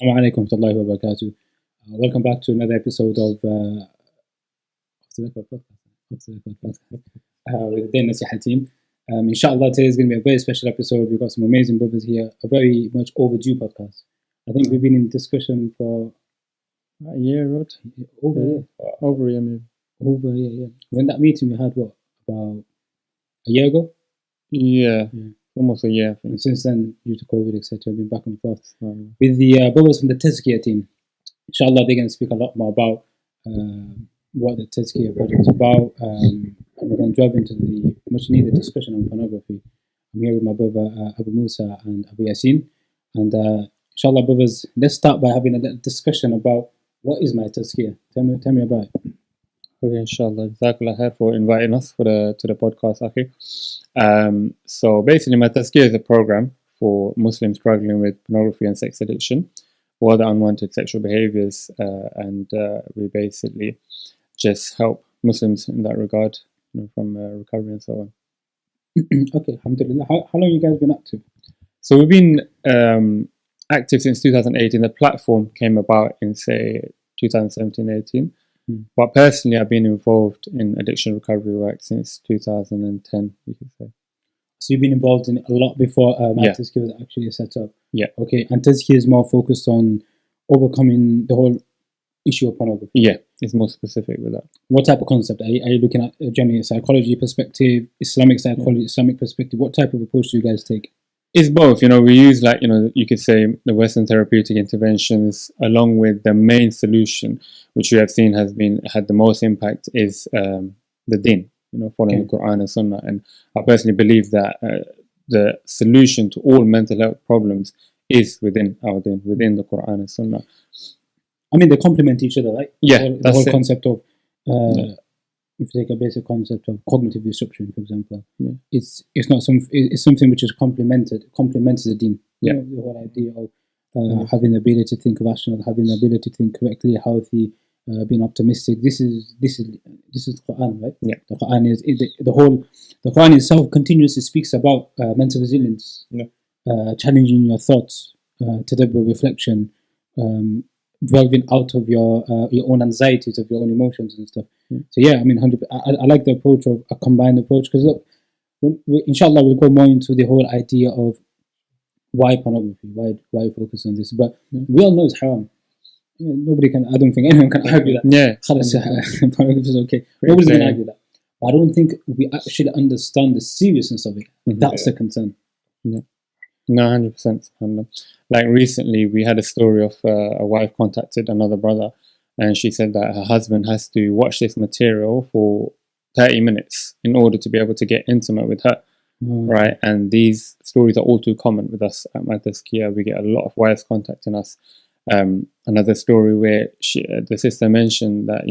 Assalamu alaikum wa rahmatullahi wa barakatuh. Welcome back to another episode of the Record Podcast with the Nasiha team. Inshallah, today is going to be a very special episode. We've got some amazing brothers here, a very much overdue podcast. I think we've been in discussion for a year or over a year. Over a year, maybe. Over a year, yeah. When that meeting we had, what, about a year ago? Yeah. Almost a year, I think. And since then, due to COVID, etc., we've been back and forth with the brothers from the MyTazkiyah team. Inshallah, they're going to speak a lot more about what the MyTazkiyah project is about. And we're going to delve into the much needed discussion on pornography. I'm here with my brother Abu Musa and Abu Yaseen. And inshallah, brothers, let's start by having a little discussion about what is MyTazkiyah. Tell me about it. Okay, inshallah. Jazakallah khair for inviting us to the podcast, Akhi. So basically, MyTazkiyah is a program for Muslims struggling with pornography and sex addiction or other unwanted sexual behaviors, and we basically just help Muslims in that regard, from recovery and so on. Okay, alhamdulillah. How long have you guys been active? So we've been active since 2018. The platform came about in, say, 2017-18. But personally, I've been involved in addiction recovery work since 2010, you could say. So you've been involved in it a lot before MyTazkiyah was actually set up? Yeah. Okay, and MyTazkiyah is more focused on overcoming the whole issue of pornography? Yeah, it's more specific with that. What type of concept? Are you looking at generally a psychology perspective, Islamic psychology, Islamic perspective? What type of approach do you guys take? It's both. We use, you could say, the Western therapeutic interventions along with the main solution, which you have seen had the most impact, is the Deen, following the Quran and Sunnah. And I personally believe that the solution to all mental health problems is within our Deen, within the Quran and Sunnah. I mean, they complement each other, right? Yeah, the whole concept of if you take a basic concept of cognitive disruption, for example, it's something which is complements the Deen. Yeah. The whole idea of having the ability to think rational, having the ability to think correctly, healthy, being optimistic. This is the Quran, right? Yeah. The Quran is the Quran itself continuously speaks about mental resilience, challenging your thoughts, tadabbur, reflection, delving out of your own anxieties, of your own emotions and stuff. So yeah, I mean, I like the approach of a combined approach, because look, inshallah we'll go more into the whole idea of why pornography, why focus on this. But we all know it's haram. I don't think anyone can argue that. Yeah, pornography is okay. Nobody's going to argue that. But I don't think we actually understand the seriousness of it. That's the concern. Yeah. No, 100%. Like recently, we had a story of a wife contacted another brother, and she said that her husband has to watch this material for 30 minutes in order to be able to get intimate with her, right? And these stories are all too common with us at MyTazkiyah. We get a lot of wives contacting us. Another story where the sister mentioned that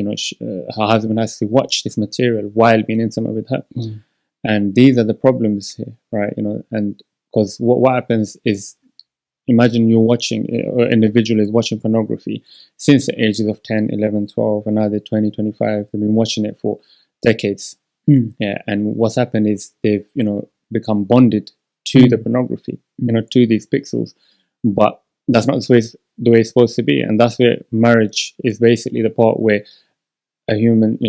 her husband has to watch this material while being intimate with her, and these are the problems here, right? And because what happens is, imagine you're watching, or an individual is watching pornography since the ages of 10, 11, 12, and now they're 20, 25. They've been watching it for decades. Yeah, and what's happened is they've, become bonded to the pornography, to these pixels. But that's not the way it's supposed to be. And that's where marriage is basically the part where a human,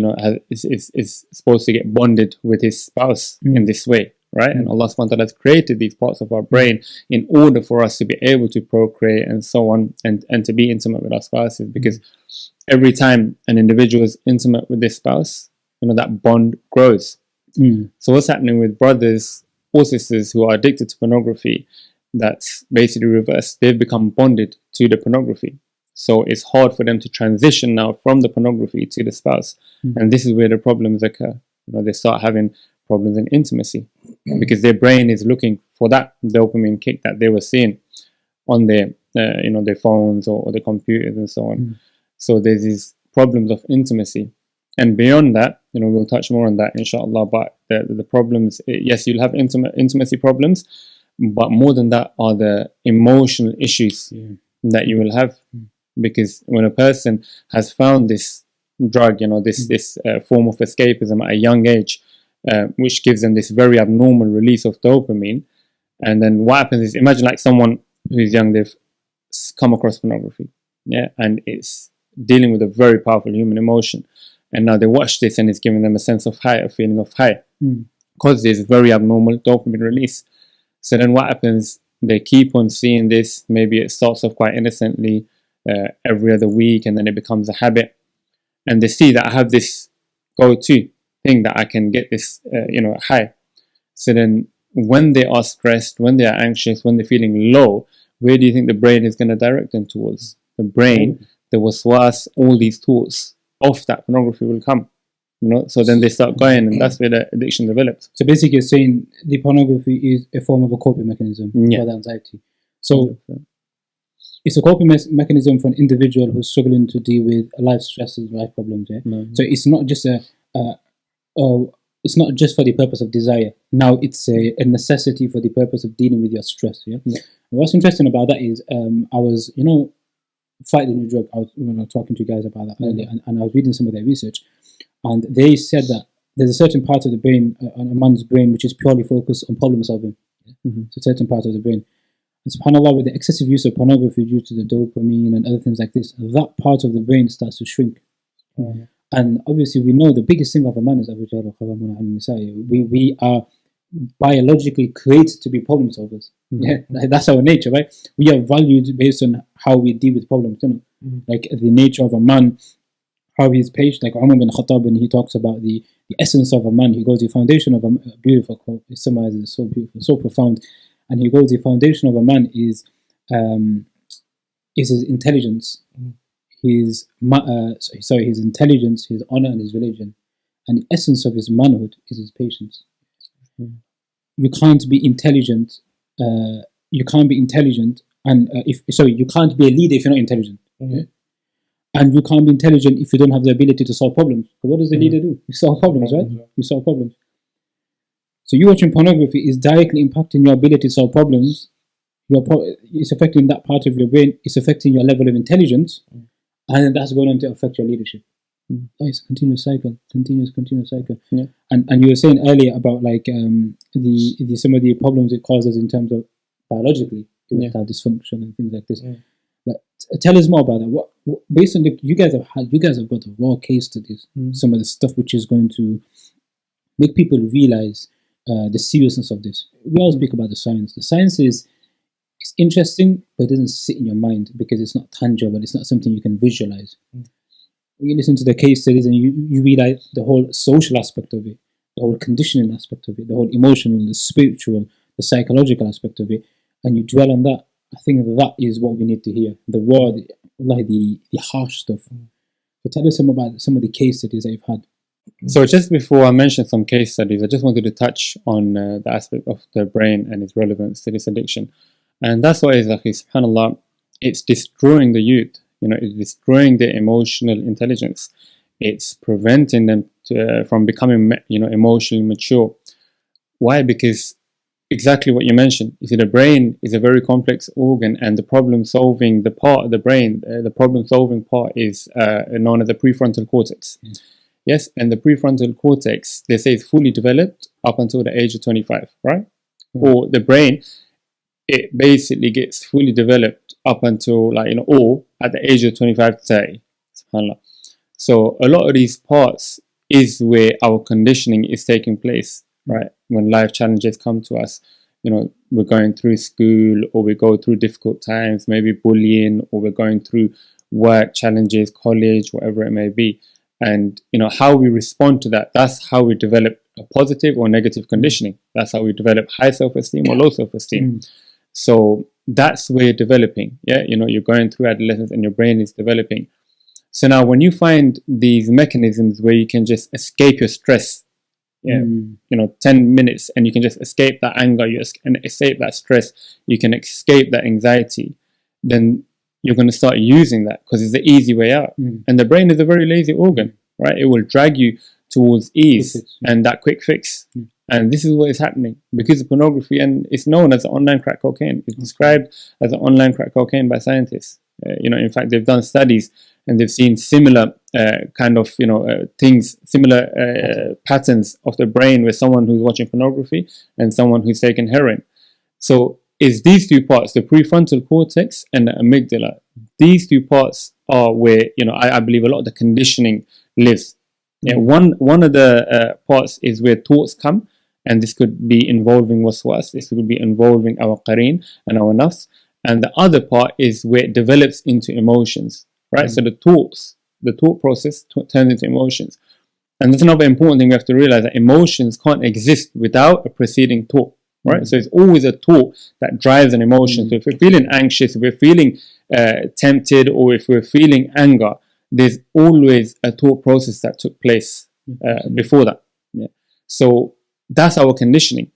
is supposed to get bonded with his spouse in this way. Right? And Allah subhanahu wa ta'ala has created these parts of our brain in order for us to be able to procreate and so on, and to be intimate with our spouses, because every time an individual is intimate with their spouse, that bond grows. So what's happening with brothers or sisters who are addicted to pornography, that's basically reversed. They've become bonded to the pornography. So it's hard for them to transition now from the pornography to the spouse. And this is where the problems occur. They start having problems in intimacy, because their brain is looking for that dopamine kick that they were seeing on their their phones or their computers and so on. So there's these problems of intimacy, and beyond that, we'll touch more on that inshallah. But the problems, yes, you'll have intimacy problems, but more than that are the emotional issues that you will have, because when a person has found this drug, this form of escapism at a young age, which gives them this very abnormal release of dopamine. And then what happens is, imagine like someone who's young, they've come across pornography, and it's dealing with a very powerful human emotion, and now they watch this and it's giving them a sense of high, a feeling of high, because there's very abnormal dopamine release. So then what happens? They keep on seeing this. Maybe it starts off quite innocently, every other week, and then it becomes a habit. And they see that I have this go-to thing that I can get this, high. So then when they are stressed, when they are anxious, when they're feeling low, where do you think the brain is going to direct them towards? The brain, the waswas, all these thoughts of that pornography will come. So then they start going, and that's where the addiction develops. So basically, you're saying the pornography is a form of a coping mechanism for the anxiety. So it's a coping mechanism for an individual who's struggling to deal with life stresses, life problems. So it's not just it's not just for the purpose of desire. Now it's a necessity for the purpose of dealing with your stress. What's interesting about that is I was, fighting the drug. I was talking to you guys about that earlier, and I was reading some of their research. And they said that there's a certain part of the brain, a man's brain, which is purely focused on problem solving. It's a certain part of the brain. And subhanAllah, with the excessive use of pornography due to the dopamine and other things like this, that part of the brain starts to shrink. And obviously, we know the biggest thing of a man is we are biologically created to be problem solvers. That's our nature, right? We are valued based on how we deal with problems. Like the nature of a man, how he's patient. Like Umar bin Khattab, when he talks about the essence of a man, he goes, the foundation of a beautiful quote. It summarizes it so beautiful, so profound. And he goes, the foundation of a man is his intelligence, his intelligence, his honor, and his religion. And the essence of his manhood is his patience. You can't be intelligent. You can't be intelligent, and you can't be a leader if you're not intelligent. And you can't be intelligent if you don't have the ability to solve problems. So what does the leader do? You solve problems, right? You solve problems. So you watching pornography is directly impacting your ability to solve problems. It's affecting that part of your brain. It's affecting your level of intelligence, and then that's going on to affect your leadership. It's a continuous cycle, continuous cycle. And you were saying earlier about like the some of the problems it causes in terms of biologically, dysfunction and things like this. But tell us more about that. What based on you guys have got a raw case studies. Some of the stuff which is going to make people realize the seriousness of this. We all speak about the science. The science is interesting, but it doesn't sit in your mind because it's not tangible. It's not something you can visualize. You listen to the case studies and you realize the whole social aspect of it, the whole conditioning aspect of it, the whole emotional, the spiritual, the psychological aspect of it, and you dwell on that. I think that is what we need to hear. The raw, the harsh stuff. So tell us about some of the case studies that you've had. So just before I mention some case studies, I just wanted to touch on the aspect of the brain and its relevance to this addiction. And that's what is, subhanAllah, it's destroying the youth. It's destroying their emotional intelligence. It's preventing them from becoming, emotionally mature. Why? Because exactly what you mentioned. You see, the brain is a very complex organ, and the problem-solving, the part of the brain, the problem-solving part is known as the prefrontal cortex. Yes, and the prefrontal cortex, they say, is fully developed up until the age of 25, right? Or the brain, it basically gets fully developed up until or at the age of 25 to 30, subhanAllah. So a lot of these parts is where our conditioning is taking place, right? When life challenges come to us, we're going through school, or we go through difficult times, maybe bullying, or we're going through work challenges, college, whatever it may be. And, how we respond to that, that's how we develop a positive or negative conditioning. That's how we develop high self-esteem or low self-esteem. So that's where you're developing. You're going through adolescence and your brain is developing. So now when you find these mechanisms where you can just escape your stress, 10 minutes, and you can just escape that anger, you can escape that stress, you can escape that anxiety, then you're going to start using that because it's the easy way out. And the brain is a very lazy organ, right? It will drag you towards ease and that quick fix. And this is what is happening because of pornography, and it's known as online crack cocaine. It's described as an online crack cocaine by scientists. In fact, they've done studies and they've seen similar things, similar patterns of the brain with someone who's watching pornography and someone who's taking heroin. So is these two parts, the prefrontal cortex and the amygdala. These two parts are where, I believe a lot of the conditioning lives. Yeah, one of the parts is where thoughts come, and this could be involving waswas, this could be involving our qareen and our nafs, and the other part is where it develops into emotions, right? So the thought process turns into emotions. And that's another important thing we have to realize, that emotions can't exist without a preceding thought, right? So it's always a thought that drives an emotion. So if we're feeling anxious, if we're feeling tempted, or if we're feeling anger, there's always a thought process that took place before that. Yeah. So that's our conditioning.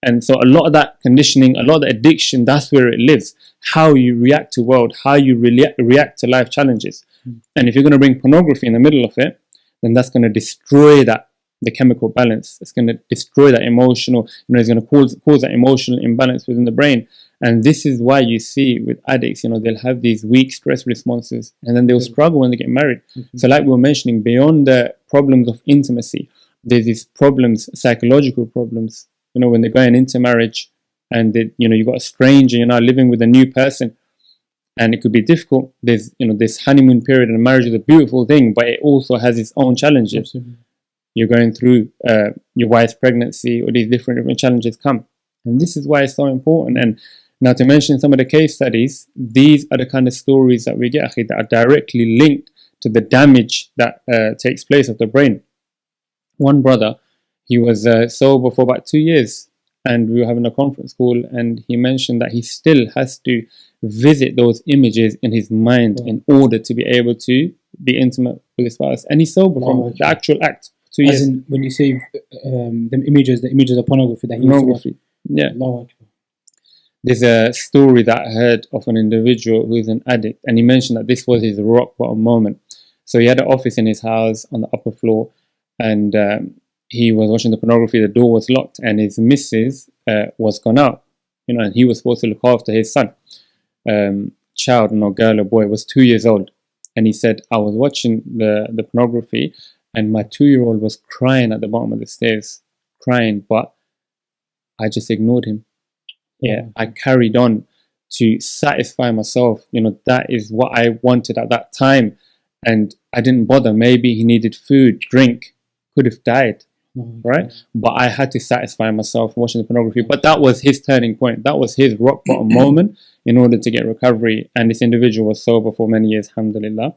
And so a lot of that conditioning, a lot of the addiction, that's where it lives. How you react to world, how you react to life challenges. And if you're going to bring pornography in the middle of it, then that's going to destroy the chemical balance. It's going to destroy that emotional, it's going to cause that emotional imbalance within the brain. And this is why you see with addicts, they'll have these weak stress responses, and then they'll struggle when they get married. So like we were mentioning, beyond the problems of intimacy, there's these problems, psychological problems, when they're going into marriage, and you've got a stranger, you're now living with a new person, and it could be difficult. There's this honeymoon period, and marriage is a beautiful thing, but it also has its own challenges. Absolutely. You're going through your wife's pregnancy, or these different challenges come, and this is why it's so important. And now, to mention some of the case studies, these are the kind of stories that we get that are directly linked to the damage that takes place of the brain. One brother, he was sober for about 2 years, and we were having a conference call, and he mentioned that he still has to visit those images in his mind in order to be able to be intimate with his spouse. And he's sober from the actual act. 2 years. As in, when you say the images of pornography that he pornography. Yeah. There's a story that I heard of an individual who is an addict, and he mentioned that this was his rock bottom moment. So he had an office in his house on the upper floor, and he was watching the pornography. The door was locked, and his missus was gone out, and he was supposed to look after his son. Child, girl or boy, was 2 years old, and he said, I was watching the pornography, and my 2-year-old was crying at the bottom of the stairs, crying, but I just ignored him. Yeah, I carried on to satisfy myself. That is what I wanted at that time, and I didn't bother. Maybe he needed food, drink, could have died, right? But I had to satisfy myself watching the pornography. But that was his turning point. That was his rock bottom moment in order to get recovery. And this individual was sober for many years, alhamdulillah.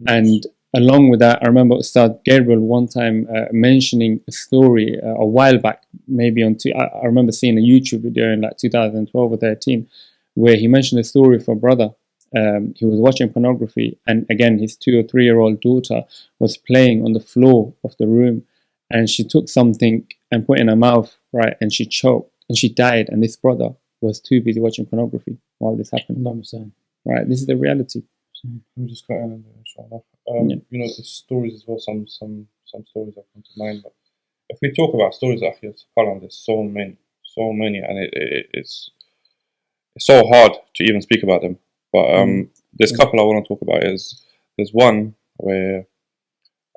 And along with that, I remember Ustad Gabriel one time mentioning a story a while back, maybe I remember seeing a YouTube video in like 2012 or 13, where he mentioned a story of a brother. He was watching pornography, and again, his 2 or 3 year old daughter was playing on the floor of the room, and she took something and put it in her mouth, right, and she choked, and she died, and this brother was too busy watching pornography while this happened. Right, this is the reality. We'll just cut in, inshallah. The stories as well, some stories that come to mind, but if we talk about stories, there's so many, and it's so hard to even speak about them. But there's a couple I want to talk about. There's one where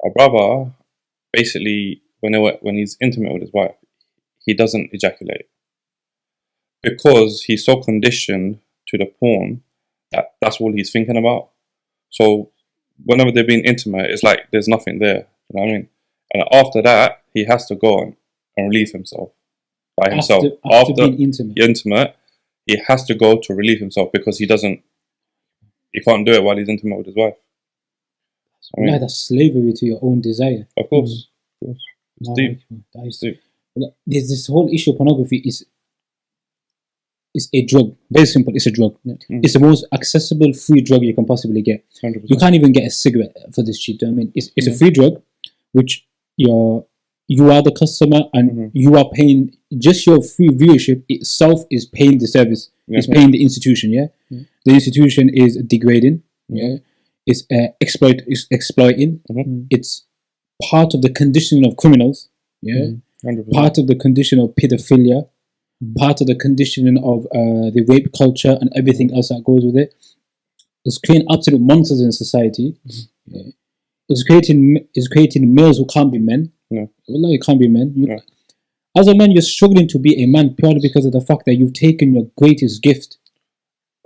a brother, basically, when he's intimate with his wife, he doesn't ejaculate because he's so conditioned to the porn that that's all he's thinking about. So whenever they're being intimate, it's like there's nothing there. You know what I mean? And after that, he has to go and relieve himself by himself. After being intimate, he has to go to relieve himself because he can't do it while he's intimate with his wife. That's slavery to your own desire. Of course. It's deep. It's deep. There's this whole issue of pornography is a drug. Very simple, it's a drug. It's the most accessible free drug you can possibly get. 100%. You can't even get a cigarette for this shit. I mean, it's a free drug, which you are the customer, and you are paying. Just your free viewership itself is paying the service. It's paying the institution. The institution is degrading. It's exploiting. It's part of the conditioning of criminals. 100%. Part of the condition of pedophilia. Part of the conditioning of the rape culture and everything else that goes with it. It's creating absolute monsters in society. It's creating males who can't be men. Well, you can't be men. As a man, you're struggling to be a man purely because of the fact that you've taken your greatest gift.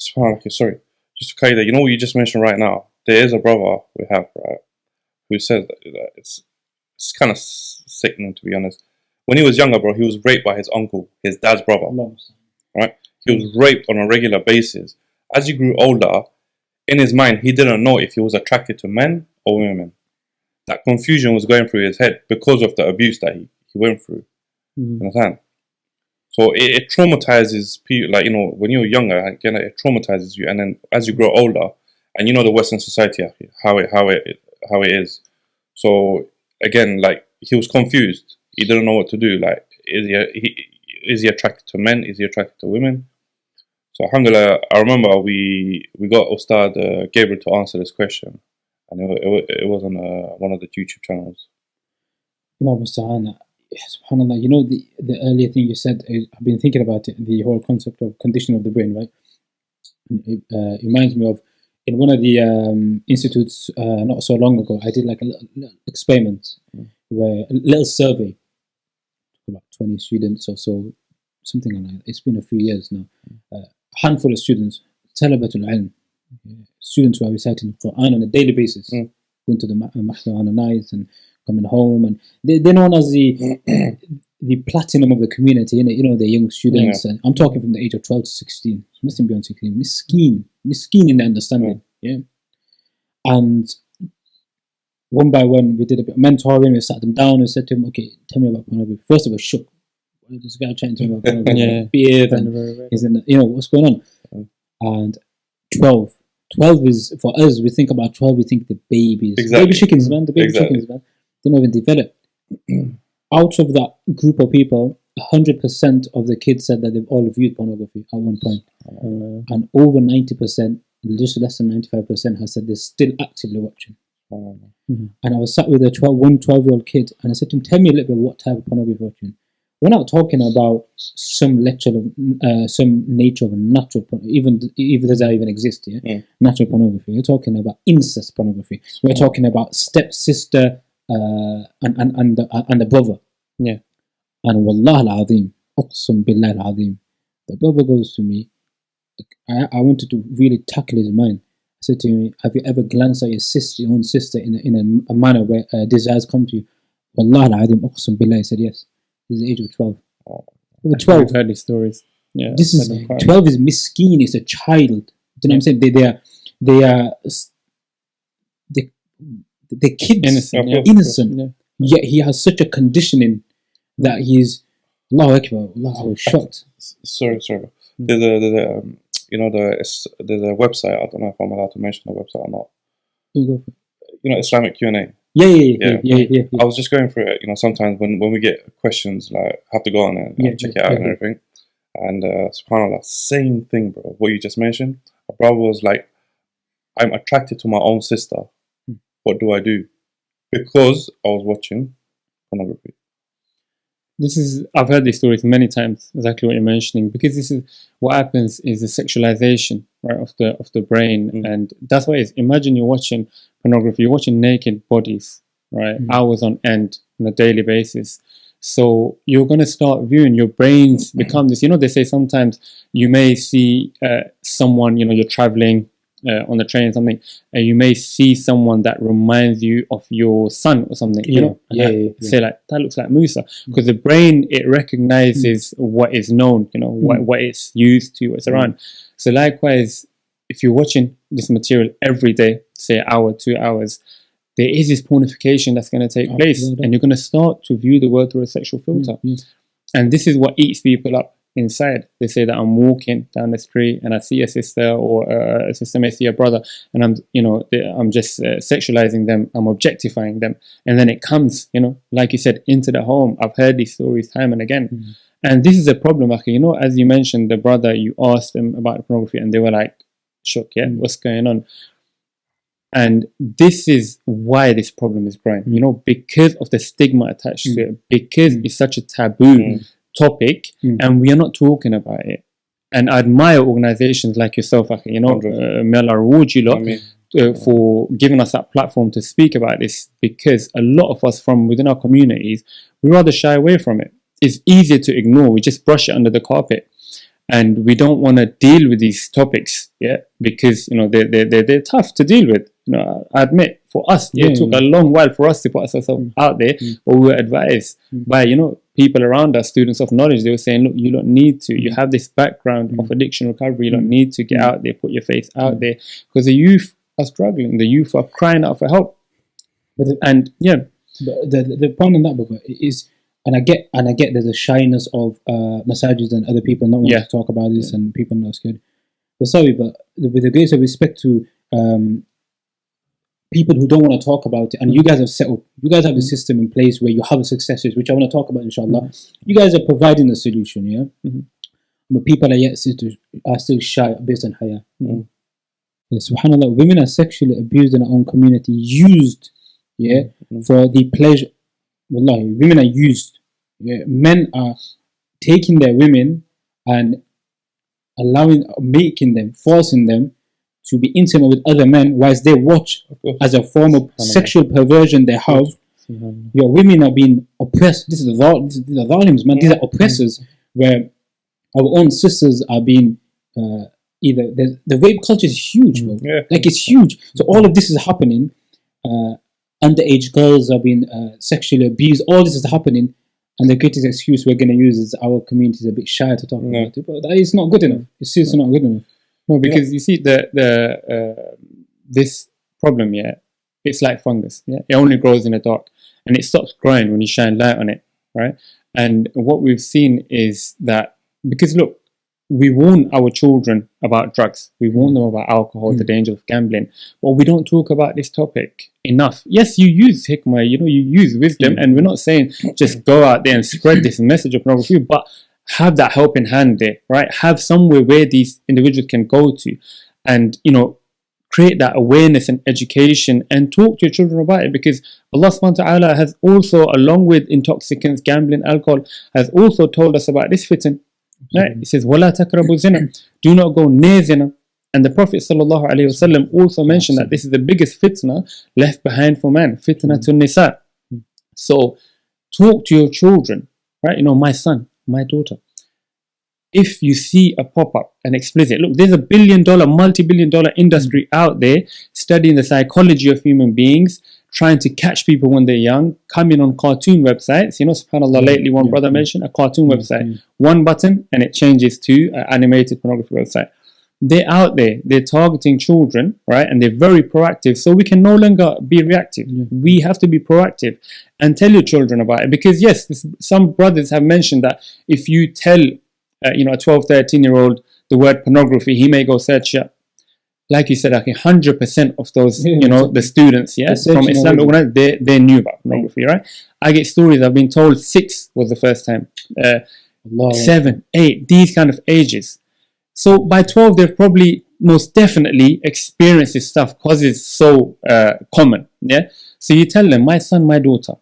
SubhanAllah, sorry. Just to cut you there, you know what you just mentioned right now? There is a brother we have, right, who says that it's kind of sickening, to be honest. When he was younger, bro, he was raped by his uncle, his dad's brother. Right? He was raped on a regular basis. As he grew older, in his mind, he didn't know if he was attracted to men or women. That confusion was going through his head because of the abuse that he went through. You understand? So it traumatizes people. Like, you know, when you're younger, again, it traumatizes you, and then as you grow older, and you know the Western society, how it is. So again, like, he was confused. He didn't know what to do. Like, is he attracted to men? Is he attracted to women? So alhamdulillah, I remember we got Ustad Gabriel to answer this question, and it was on one of the YouTube channels. SubhanAllah, you know, the earlier thing you said, I've been thinking about it, the whole concept of condition of the brain, right? It reminds me of, in one of the institutes not so long ago, I did like a little experiment, where a little survey, about 20 students or so, something like that. It's been a few years now. A handful of students, Talabatul Ilm, students who are reciting the Quran on a daily basis, going to the Mahdah on a night and coming home, and they're known as the platinum of the community, you know, the young students. And I'm talking from the age of 12 to 16, nothing beyond 16. Miskeen in the understanding, And one by one, we did a bit of mentoring. We sat them down and said to them, "Okay, tell me about pornography." First of all, shook. This guy chatting to me about pornography, beard, and he's in, you know, what's going on. And 12 is, for us, we think about 12, we think the babies, baby chickens, man, the baby chickens, man. They don't even develop. Out of that group of people, 100% of the kids said that they've all viewed pornography at one point. And over 90%, just less than 95%, has said they're still actively watching. And I was sat with a 12-year-old kid, and I said to him, "Tell me a little bit what type of pornography you're watching." We're not talking about some nature of natural pornography, even does that even exist, natural pornography. We're talking about incest pornography. We're talking about stepsister and the brother. And wallah al-azim, uqsum billah al-azim, the brother goes to me, I wanted to really tackle his mind. I said to him, "Have you ever glanced at your own sister in a manner where desires come to you?" Wallah al-azim, uqsum billah, he said yes. He's the age of 12. 12. I've heard these stories. Yeah, this is 12 is miskeen. It's a child. Do you know what I'm saying? They're kids, innocent. Yet he has such a conditioning that he's Allahu Akbar. I was shocked. Sorry. There's a website. I don't know if I'm allowed to mention the website or not. You go for it. You know, Islamic Q&A. Yeah. I was just going through it. You know, sometimes when we get questions, like, have to go on and check it out and everything. And subhanAllah, same thing, bro. What you just mentioned. A brother was like, "I'm attracted to my own sister. What do I do?" Because I was watching pornography. I've heard these stories many times, exactly what you're mentioning, because this is what happens is the sexualization, right, of the brain. And that's why imagine you're watching pornography, you're watching naked bodies, right, hours on end on a daily basis. So you're going to start viewing, your brains become this, you know, they say sometimes you may see someone, you know, you're traveling on the train or something, and you may see someone that reminds you of your son or something, you know, say like, "That looks like Musa," because the brain, it recognizes what is known, you know, what it's used to, what's around. So likewise, if you're watching this material every day, say an hour, 2 hours, there is this pornification that's going to take place, and you're going to start to view the world through a sexual filter. And this is what eats people up inside. They say that I'm walking down the street and I see a sister, or a sister may see a brother, and I'm just sexualizing them, I'm objectifying them, and then it comes, you know, like you said, into the home. I've heard these stories time and again. And this is a problem, you know, as you mentioned, the brother, you asked them about pornography and they were like, shook, what's going on? And this is why this problem is growing, you know, because of the stigma attached to it, because it's such a taboo topic, and we are not talking about it. And I admire organizations like yourself, you know, may Allah reward you lot for giving us that platform to speak about this, because a lot of us from within our communities, we rather shy away from it. is easier to ignore. We just brush it under the carpet, and we don't want to deal with these topics, because they're tough to deal with. I admit, for us, it took a long while for us to put ourselves out there, but we were advised by people around us, students of knowledge. They were saying, look, you don't need to. You have this background of addiction recovery. You don't need to get out there, put your face out there, because the youth are struggling. The youth are crying out for help. But the point in that, brother, is, and I get there's a shyness of massages and other people not wanting to talk about this, and people not scared. But sorry, but with the greatest of respect to people who don't want to talk about it, and you guys have settled, you guys have a system in place where you have successes, which I want to talk about, inshallah. You guys are providing the solution, but people are still shy based on haya. Subhanallah, women are sexually abused in our own community, used for the pleasure. Wallahi, women are used. Men are taking their women and making them, forcing them to be intimate with other men, whilst they watch as a form of sexual perversion they have. Your women are being oppressed. These are zalims, man. These are oppressors, where our own sisters are being either. The rape culture is huge, bro. Like, it's huge. So all of this is happening. Underage girls are being sexually abused. All this is happening, and the greatest excuse we're going to use is our community is a bit shy to talk about it. But that is not good enough. It's seriously not good enough. No, because you see this problem, it's like fungus. It only grows in the dark, and it stops growing when you shine light on it, right? And what we've seen is that, because look, we warn our children about drugs. We warn them about alcohol, the danger of gambling. But we don't talk about this topic enough. Yes, you use hikmah, you use wisdom. And we're not saying just go out there and spread this message of pornography, but have that helping hand there, right? Have somewhere where these individuals can go to and, create that awareness and education and talk to your children about it. Because Allah subhanahu wa ta'ala has also, along with intoxicants, gambling, alcohol, has also told us about this fitna. Right? It says, وَلَا تَقْرَبُوا zina. Do not go near zina. And the Prophet ﷺ also mentioned that this is the biggest fitna left behind for man, fitnatul nisa. So talk to your children, right? My son, my daughter. If you see a pop-up, an explicit, look, there's a billion-dollar, multi-billion-dollar industry out there studying the psychology of human beings, trying to catch people when they're young, coming on cartoon websites. SubhanAllah, lately one brother mentioned a cartoon website. One button and it changes to an animated pornography website. They're out there, they're targeting children, right? And they're very proactive. So we can no longer be reactive. We have to be proactive and tell your children about it. Because yes, some brothers have mentioned that if you tell a 12, 13-year-old the word pornography, he may go search it. Like you said, 100% of those, the students, from Islamic organizations, they knew about pornography, right? I get stories, I've been told 6 was the first time, 7, 8, these kind of ages. So by 12, they've probably most definitely experienced this stuff because it's so common, So you tell them, my son, my daughter,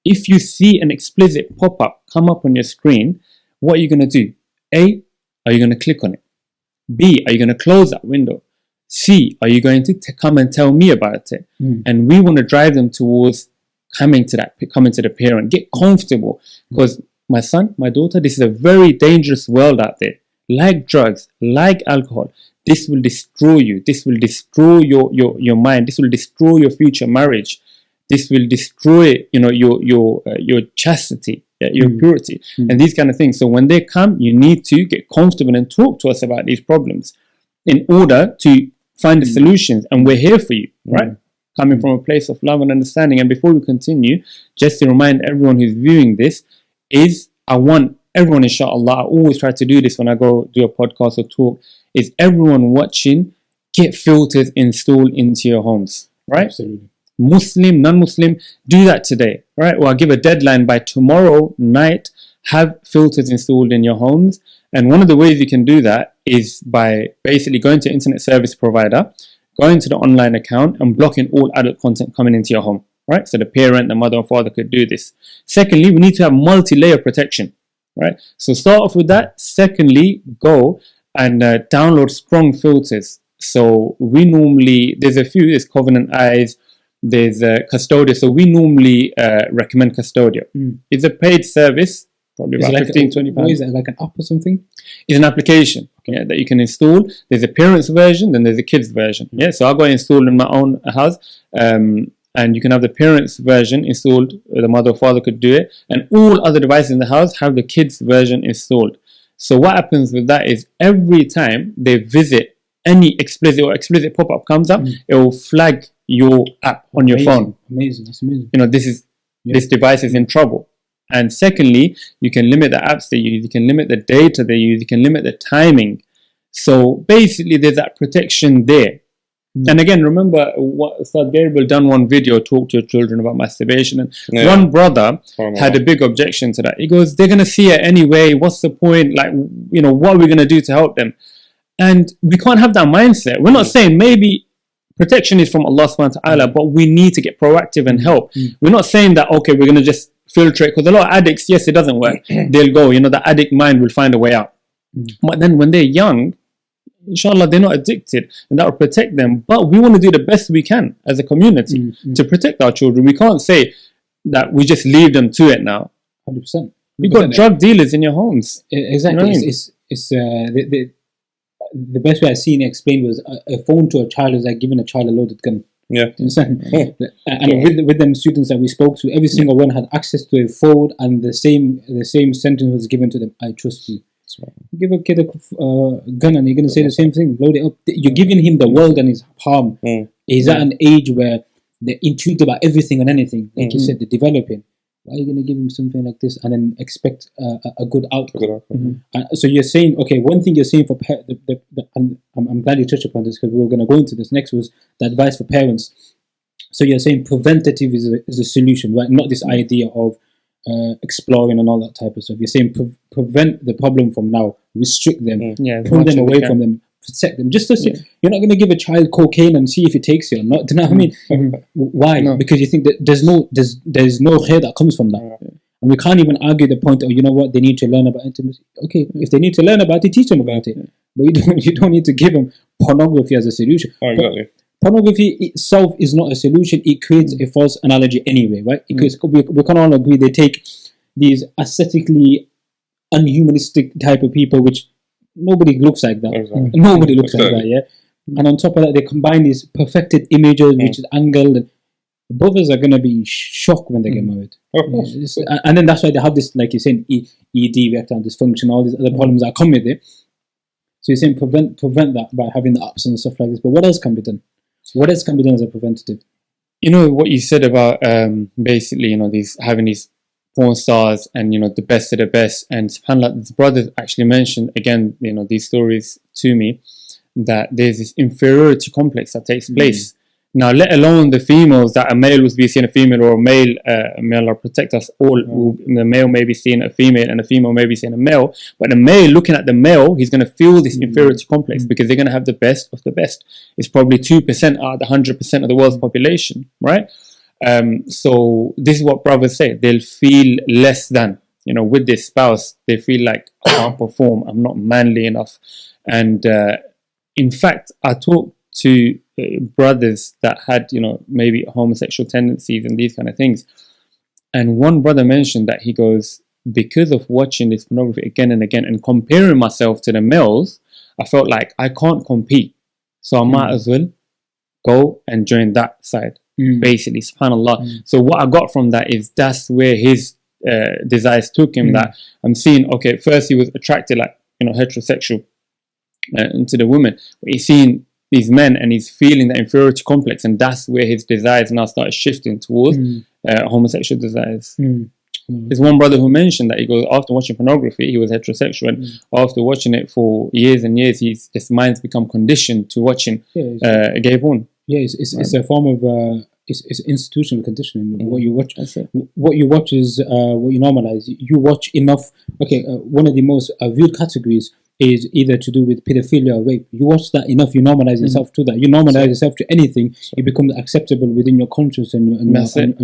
if you see an explicit pop-up come up on your screen, what are you going to do? A, are you going to click on it? B, are you going to close that window? C, are you going to come and tell me about it? And we want to drive them towards coming to the parent. Get comfortable, because my son, my daughter, this is a very dangerous world out there. Like drugs, like alcohol, this will destroy you. This will destroy your mind. This will destroy your future marriage. This will destroy your chastity, your purity, and these kind of things. So when they come, you need to get comfortable and talk to us about these problems in order to find the solutions, and we're here for you, right? Coming from a place of love and understanding. And before we continue, just to remind everyone who's viewing this, I want everyone, inshallah, I always try to do this when I go do a podcast or talk, is everyone watching, get filters installed into your homes, right? Absolutely. Muslim, non-Muslim, do that today, right? Or I'll give a deadline by tomorrow night, have filters installed in your homes. And one of the ways you can do that is by basically going to internet service provider, going to the online account and blocking all adult content coming into your home, right? So the parent, the mother or father could do this. Secondly, we need to have multi-layer protection, right? So start off with that. Secondly, go and download strong filters. So we normally, there's a few, there's Covenant Eyes, there's Custodia. So we normally recommend Custodia. It's a paid service. probably Is it about like 15, 20 what pounds. is it, like an app or something? It's an application that you can install. There's a parents version, then there's a kids version. Yeah, so I got it installed in my own house, and you can have the parents version installed. The mother or father could do it, and all other devices in the house have the kids version installed. So what happens with that is every time they visit any explicit pop-up comes up, it will flag your app on your phone. Amazing, that's amazing. This device is in trouble. And secondly, you can limit the apps they use, you can limit the data they use, you can limit the timing. So basically there's that protection there. And again, remember what Ustad Gabriel done one video, talk to your children about masturbation, and one brother had a big objection to that. He goes, they're going to see it anyway, what's the point? Like, what are we going to do to help them? And we can't have that mindset. We're not saying maybe protection is from Allah subhanahu wa ta'ala, but we need to get proactive and help. We're not saying that, okay, we're going to just filter it, because a lot of addicts, yes, it doesn't work. They'll go, the addict mind will find a way out. But then when they're young, inshallah, they're not addicted, and that will protect them. But we want to do the best we can as a community to protect our children. We can't say that we just leave them to it now. 100%. You've got drug dealers in your homes. Exactly. The best way I've seen it explained was a phone to a child is like giving a child a loaded gun. Yeah. You understand? And with them students that we spoke to, every single one had access to a phone, and the same sentence was given to them: "I trust you." Give a kid a gun and you're going to say the same thing. Load it up. You're giving him the world in his palm. He's at an age where they're intrigued about everything and anything. Like you said, they're developing. Why are you going to give him something like this and then expect a good outcome? So you're saying, okay, one thing you're saying for and I'm glad you touched upon this, because we were going to go into this next, was the advice for parents. So you're saying preventative is a solution, right? Not this idea of exploring and all that type of stuff. You're saying prevent the problem from now, restrict them, pull them away from them, protect them. Just to say, you're not going to give a child cocaine and see if it takes you or not. Do you know what I mean? Why? No. Because you think that there's no khair that comes from that. And we can't even argue the point of, they need to learn about intimacy. Okay, if they need to learn about it, teach them about it. But you don't need to give them pornography as a solution. Exactly. Pornography itself is not a solution. It creates a false analogy anyway, right? Because we can all agree they take these aesthetically unhumanistic type of people, which nobody looks like that. Exactly. Nobody looks like that, yeah? And on top of that, they combine these perfected images, which is angled. And brothers are going to be shocked when they get married. Of course. And then that's why they have this, like you're saying, ED, erectile dysfunction, all these other problems that come with it. So you're saying prevent that by having the apps and stuff like this. But what else can be done? What else can be done as a preventative? What you said about basically, having these porn stars and the best of the best, and subhanAllah, this brother actually mentioned again, these stories to me, that there's this inferiority complex that takes place. Now, let alone the females, that a male would be seeing a female, or a male or protect us all. The male may be seeing a female and a female may be seeing a male, but the male looking at the male, he's going to feel this inferiority complex because they're going to have the best of the best. It's probably 2% out of the 100% of the world's population, right? So this is what brothers say. They'll feel less than, with their spouse. They feel like, I can't perform, I'm not manly enough. And in fact, I talked to brothers that had, maybe homosexual tendencies and these kind of things. And one brother mentioned that he goes, because of watching this pornography again and again and comparing myself to the males, I felt like I can't compete. So I might as well go and join that side, basically, subhanAllah. So what I got from that is that's where his desires took him, that I'm seeing, okay, first he was attracted, like, heterosexual to the women, but he's seeing these men and he's feeling the inferiority complex, and that's where his desires now started shifting towards homosexual desires. There's one brother who mentioned that he goes, after watching pornography, he was heterosexual, and after watching it for years and years, his mind's become conditioned to watching gay porn. Yeah, it's a form of it's institutional conditioning. What you watch, is what you normalize. You watch enough. Okay, one of the most viewed categories is either to do with pedophilia or rape. You watch that enough, you normalize yourself to that. You normalize yourself to anything, it becomes acceptable within your conscience and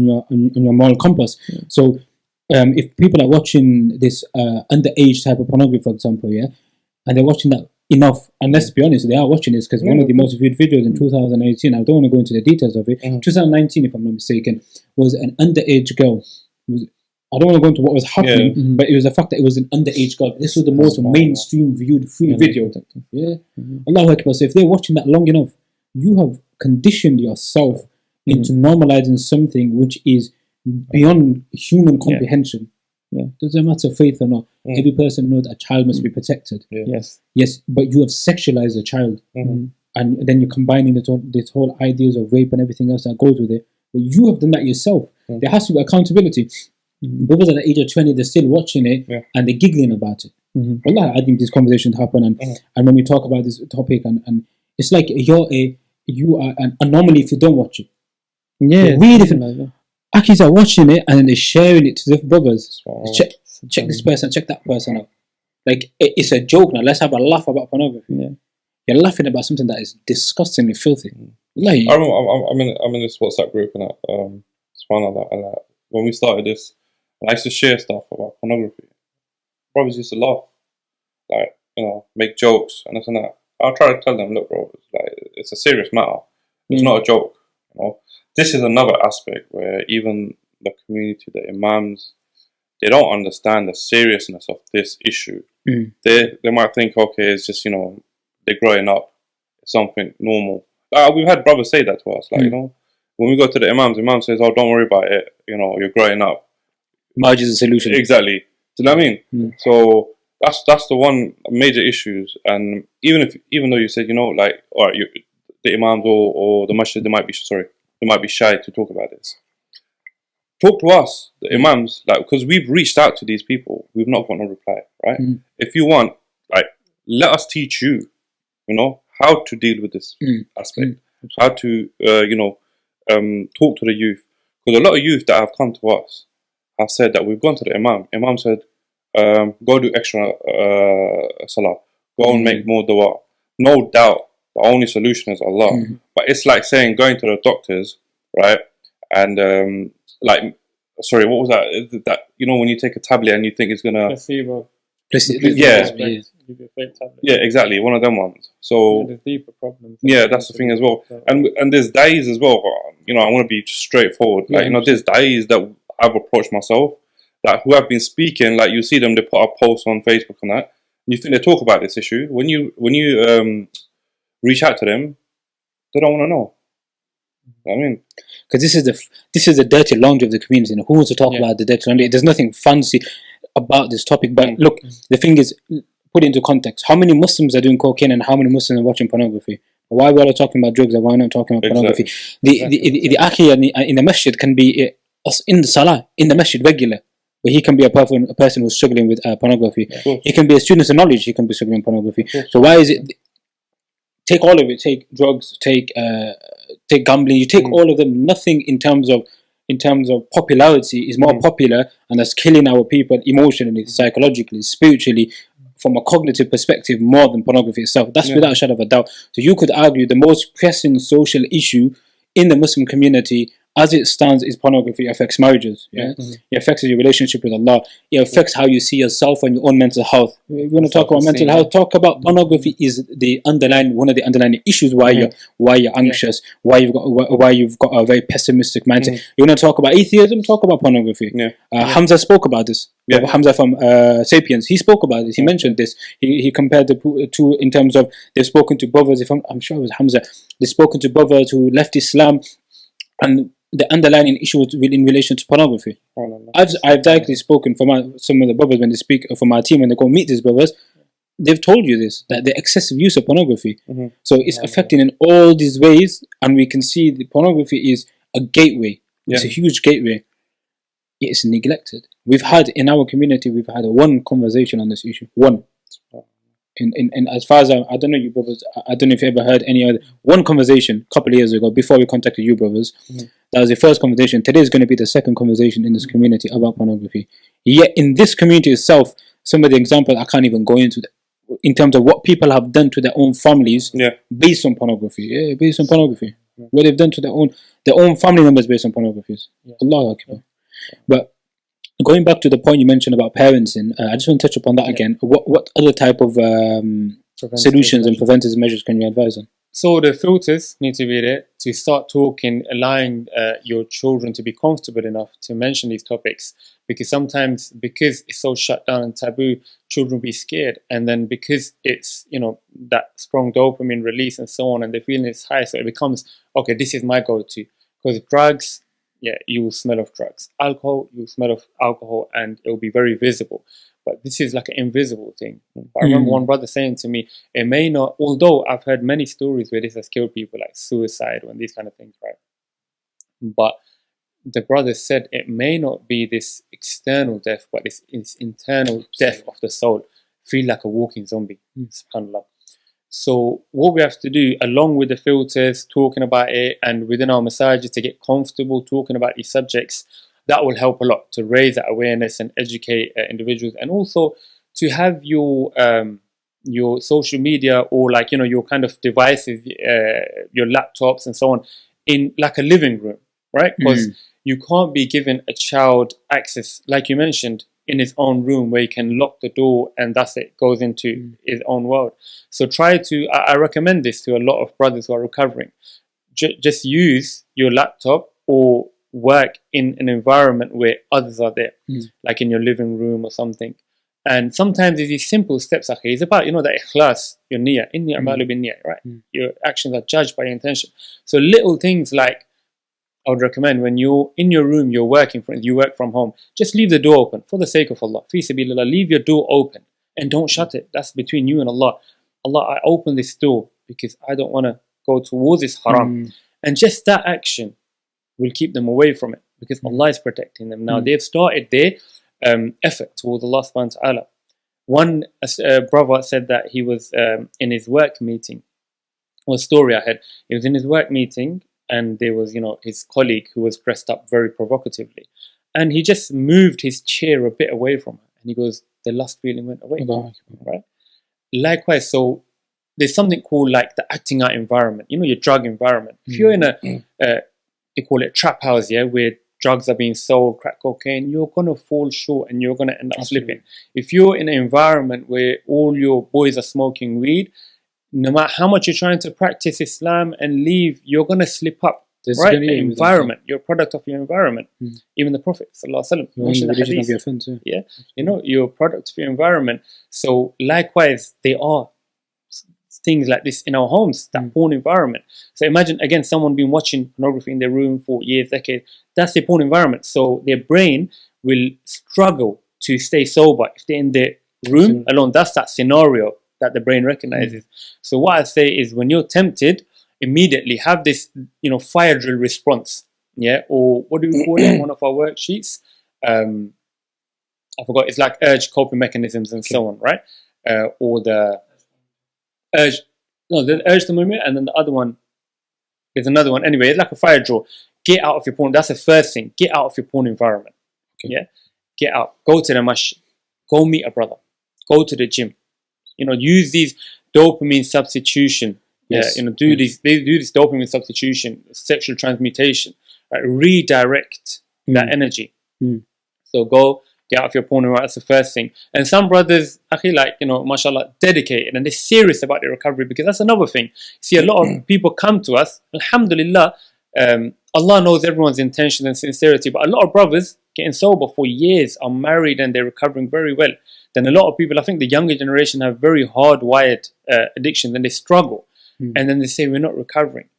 your moral compass. So if people are watching this underage type of pornography, for example, and they're watching that enough, and let's be honest, they are watching this because one of the most viewed videos in 2018, I don't want to go into the details of it, 2019 if I'm not mistaken, was an underage girl. I don't want to go into what was happening, but it was the fact that it was an underage girl. This was the most mainstream viewed free video. Yeah, Allahu Akbar. So if they're watching that long enough, you have conditioned yourself into normalizing something which is beyond human comprehension. Doesn't matter faith or not. Every person knows that a child must be protected. Yes, but you have sexualized a child, and then you're combining this whole ideas of rape and everything else that goes with it. But you have done that yourself. There has to be accountability. Brothers at the age of 20, they're still watching it and they're giggling about it. Wallah, I think these conversations happen, and when we talk about this topic, and it's like you are an anomaly if you don't watch it. Yeah, really different. Akis are watching it and then they're sharing it to their brothers. Check this person, check that person out. Like it's a joke now. Let's have a laugh about pornography. You're laughing about something that is disgustingly filthy. Like, I remember I'm in this WhatsApp group and when we started this, I used to share stuff about pornography. Brothers used to laugh, like, make jokes and this and that. I'll try to tell them, look, bro, it's a serious matter. It's not a joke. This is another aspect where even the community, the imams, they don't understand the seriousness of this issue. They might think, okay, it's just they're growing up, it's something normal. We've had brothers say that to us, when we go to the imam says, oh, don't worry about it, you're growing up. Marriage is a solution. Exactly. Do you know what I mean? So that's the one major issues. And even though you said, all right, the imams or the masjid, they might be shy to talk about this. Talk to us, the imams, because we've reached out to these people, we've not gotten a reply, right? If you want, let us teach you, how to deal with this aspect, how to, talk to the youth. Because a lot of youth that have come to us have said that we've gone to the imam. Imam said, go do extra salah, go and make more dua. No doubt, the only solution is Allah. But it's like saying going to the doctors, right? And sorry, what was that? That when you take a tablet and you think it's gonna placebo. Yeah, exactly. One of them ones. So there's deeper problems. Yeah, that's the thing as well. And there's days as well. I want to be straightforward. There's days that I've approached myself, who have been speaking. Like you see them, they put up posts on Facebook and that. And you think they talk about this issue. When you reach out to them, they don't want to know. I mean, because this is the dirty laundry of the community. Who wants to talk about the dirty laundry? There's nothing fancy about this topic. But look, the thing is, put it into context. How many Muslims are doing cocaine and how many Muslims are watching pornography? Why are we all talking about drugs and why are we not talking about pornography? The akhi in the masjid can be in the salah, in the masjid regular. But he can be a person who's struggling with pornography. He can be a student of knowledge. He can be struggling with pornography. So why is it? Take all of it. Take drugs. Take gambling. You take all of them. Nothing in terms of popularity is more popular, and that's killing our people emotionally, psychologically, spiritually, from a cognitive perspective, more than pornography itself. That's without a shadow of a doubt. So you could argue the most pressing social issue in the Muslim community, as it stands, is pornography. It affects marriages. It affects your relationship with Allah. It affects how you see yourself and your own mental health. If you want to talk about mental health, talk about pornography is one of the underlying issues why you're anxious, why you've got a very pessimistic mindset. You want to talk about atheism, talk about pornography. Hamza spoke about this. Hamza from Sapiens, he spoke about this. He mentioned this. He compared the two in terms of they've spoken to brothers. I'm sure it was Hamza. They've spoken to brothers who left Islam, and the underlying issue in relation to pornography. I've directly spoken from some of the brothers when they speak from our team, when they go meet these brothers, they've told you this, that the excessive use of pornography. So it's affecting in all these ways, and we can see the pornography is a gateway. It's a huge gateway. It's neglected. We've had in our community, one conversation on this issue. One. In as far as I don't know you brothers, I don't know if you ever heard any other one conversation a couple of years ago before we contacted you brothers. That was the first conversation. Today is going to be the second conversation in this community about pornography. Yet in this community itself, some of the examples I can't even go into in terms of what people have done to their own families based on pornography. Based on pornography. What they've done to their own family members based on pornography. Allahu Akbar. But going back to the point you mentioned about parenting, I just want to touch upon that again. What other type of solutions and preventive measures can you advise on? So the filters need to be there to start talking, allowing your children to be comfortable enough to mention these topics. Because sometimes, because it's so shut down and taboo, children will be scared. And then because it's, that strong dopamine release and so on, and the feeling is high, so it becomes, okay, this is my go-to. Because drugs, yeah, you will smell of drugs. Alcohol, you will smell of alcohol, and it will be very visible. But this is like an invisible thing. I remember one brother saying to me, it may not, although I've heard many stories where this has killed people, like suicide and these kind of things, right? But the brother said it may not be this external death, but this internal death of the soul. Feel like a walking zombie, subhanAllah. So what we have to do, along with the filters, talking about it, and within our massages to get comfortable talking about these subjects, that will help a lot to raise that awareness and educate individuals, and also to have your social media or like your kind of devices, your laptops and so on, in like a living room, right? Because you can't be giving a child access, like you mentioned, in his own room where he can lock the door and that's it, goes into his own world. So try to, I recommend this to a lot of brothers who are recovering. Just use your laptop or work in an environment where others are there, like in your living room or something. And sometimes it's these simple steps, akhi. It's about, that ikhlas, your niyyah, inni a'malu bin niyyah, right? Your actions are judged by your intention. So little things like, I would recommend when you're in your room, you work from home, just leave the door open for the sake of Allah. Fi sabilillah, leave your door open and don't shut it. That's between you and Allah. Allah, I open this door because I don't want to go towards this haram. And just that action will keep them away from it because Allah is protecting them. Now they've started their effort towards Allah subhanahu wa ta'ala. One brother said that he was in his work meeting, or a story I had, he was in his work meeting and there was, his colleague who was dressed up very provocatively. And he just moved his chair a bit away from her. And he goes, the lust feeling went away. Right? Likewise, so there's something called like the acting out environment, your drug environment. If you're in they call it trap house, where drugs are being sold, crack cocaine, you're going to fall short and you're going to end up slipping. If you're in an environment where all your boys are smoking weed, no matter how much you're trying to practice Islam and leave, you're going to slip up. Right? The environment, you're a product of your environment. Even the Prophet ﷺ mentioned the hadith. You're a product of your environment. So likewise, there are things like this in our homes, that porn environment. So imagine, again, someone been watching pornography in their room for years, decades. That's their porn environment. So their brain will struggle to stay sober if they're in their room alone. That's that scenario that the brain recognizes. So what I say is, when you're tempted, immediately have this, fire drill response. Or what do we call it? One of our worksheets. I forgot. It's like urge coping mechanisms and so on, right? Or the urge. No, the urge the moment, and then the other one. There's another one. Anyway, it's like a fire drill. Get out of your porn. That's the first thing. Get out of your porn environment. Get out. Go to the masjid. Go meet a brother. Go to the gym. Use these dopamine substitution. Do this dopamine substitution, sexual transmutation, right? Redirect that energy. So go get out of your porn environment. That's the first thing. And some brothers, mashallah, dedicated and they're serious about their recovery, because that's another thing. See, a lot of people come to us, alhamdulillah, Allah knows everyone's intention and sincerity, but a lot of brothers getting sober for years are married and they're recovering very well. Then a lot of people, I think the younger generation, have very hardwired addiction and they struggle. And then they say, we're not recovering.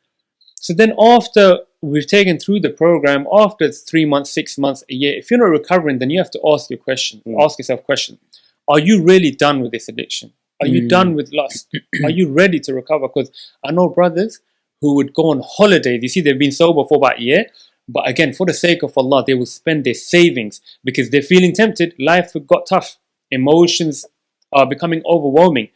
So then after we've taken through the program, after 3 months, 6 months, a year, if you're not recovering, then you have to ask yourself a question. Are you really done with this addiction? Are you done with lust? Are you ready to recover? Because I know brothers who would go on holidays. You see, they've been sober for about a year. But again, for the sake of Allah, they will spend their savings because they're feeling tempted. Life got tough. Emotions are becoming overwhelming.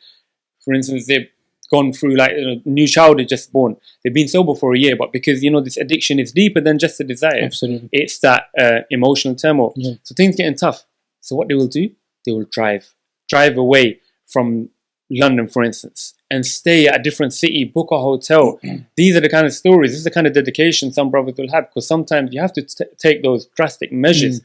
For instance, they've gone through like a new child is just born. They've been sober for a year, but because this addiction is deeper than just a desire. Absolutely. It's that emotional turmoil. So things getting tough. So what they will do, they will drive away from London, for instance, and stay at a different city, book a hotel. These are the kind of stories. This is the kind of dedication some brothers will have, because sometimes you have to take those drastic measures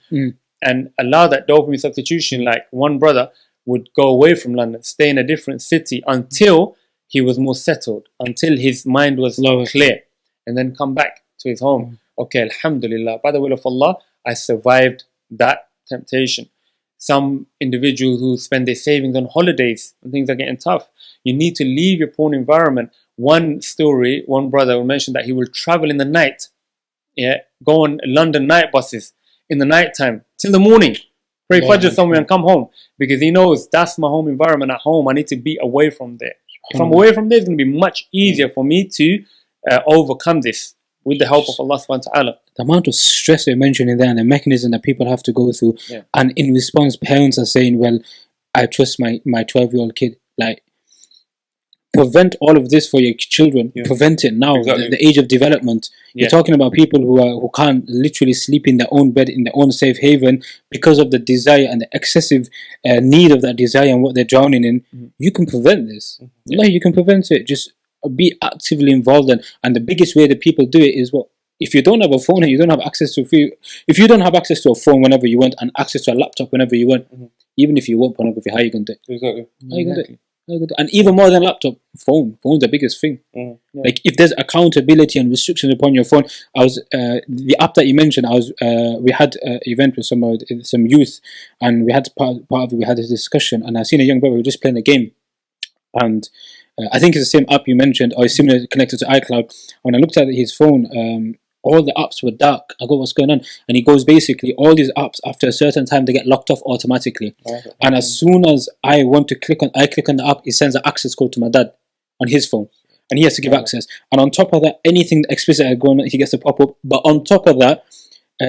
and allow that dopamine substitution. Like one brother would go away from London, stay in a different city until he was more settled until his mind was clear, and then come back to his home. Okay, alhamdulillah, by the will of Allah, I survived that temptation. Some individuals who spend their savings on holidays and things are getting tough. You need to leave your porn environment. One story, one brother will mention that he will travel in the night, go on London night buses in the night time till the morning, pray Fajr somewhere and come home, because he knows that's my home environment. At home, I need to be away from there. If I'm away from there, it's going to be much easier for me to overcome this with the help of Allah subhanahu wa ta'ala. The amount of stress you're mentioning there and the mechanism that people have to go through, and in response, parents are saying, well, I trust my 12-year-old kid. Like, prevent all of this for your children. Prevent it now. The age of development. You're talking about people who can't literally sleep in their own bed, in their own safe haven, because of the desire and the excessive need of that desire and what they're drowning in. You can prevent this. You can prevent it. Just be actively involved in. And the biggest way that people do it is what? If you don't have a phone and you don't have access to if you don't have access to a phone whenever you want and access to a laptop whenever you want, even if you want pornography, how are you going to do it? Exactly. How are you going to do it? And even more than laptop, phone's the biggest thing. Like, if there's accountability and restrictions upon your phone, I was the app that you mentioned. We had an event with some youth, and we had part of it. We had a discussion, and I seen a young brother who was just playing a game, and I think it's the same app you mentioned, or it's similar, connected to iCloud. When I looked at his phone, all the apps were dark. I go, what's going on? And he goes, basically, all these apps, after a certain time, they get locked off automatically. And as soon as I click on the app, it sends an access code to my dad on his phone. And he has to give access. And on top of that, anything explicit I go on, he gets to pop up. But on top of that,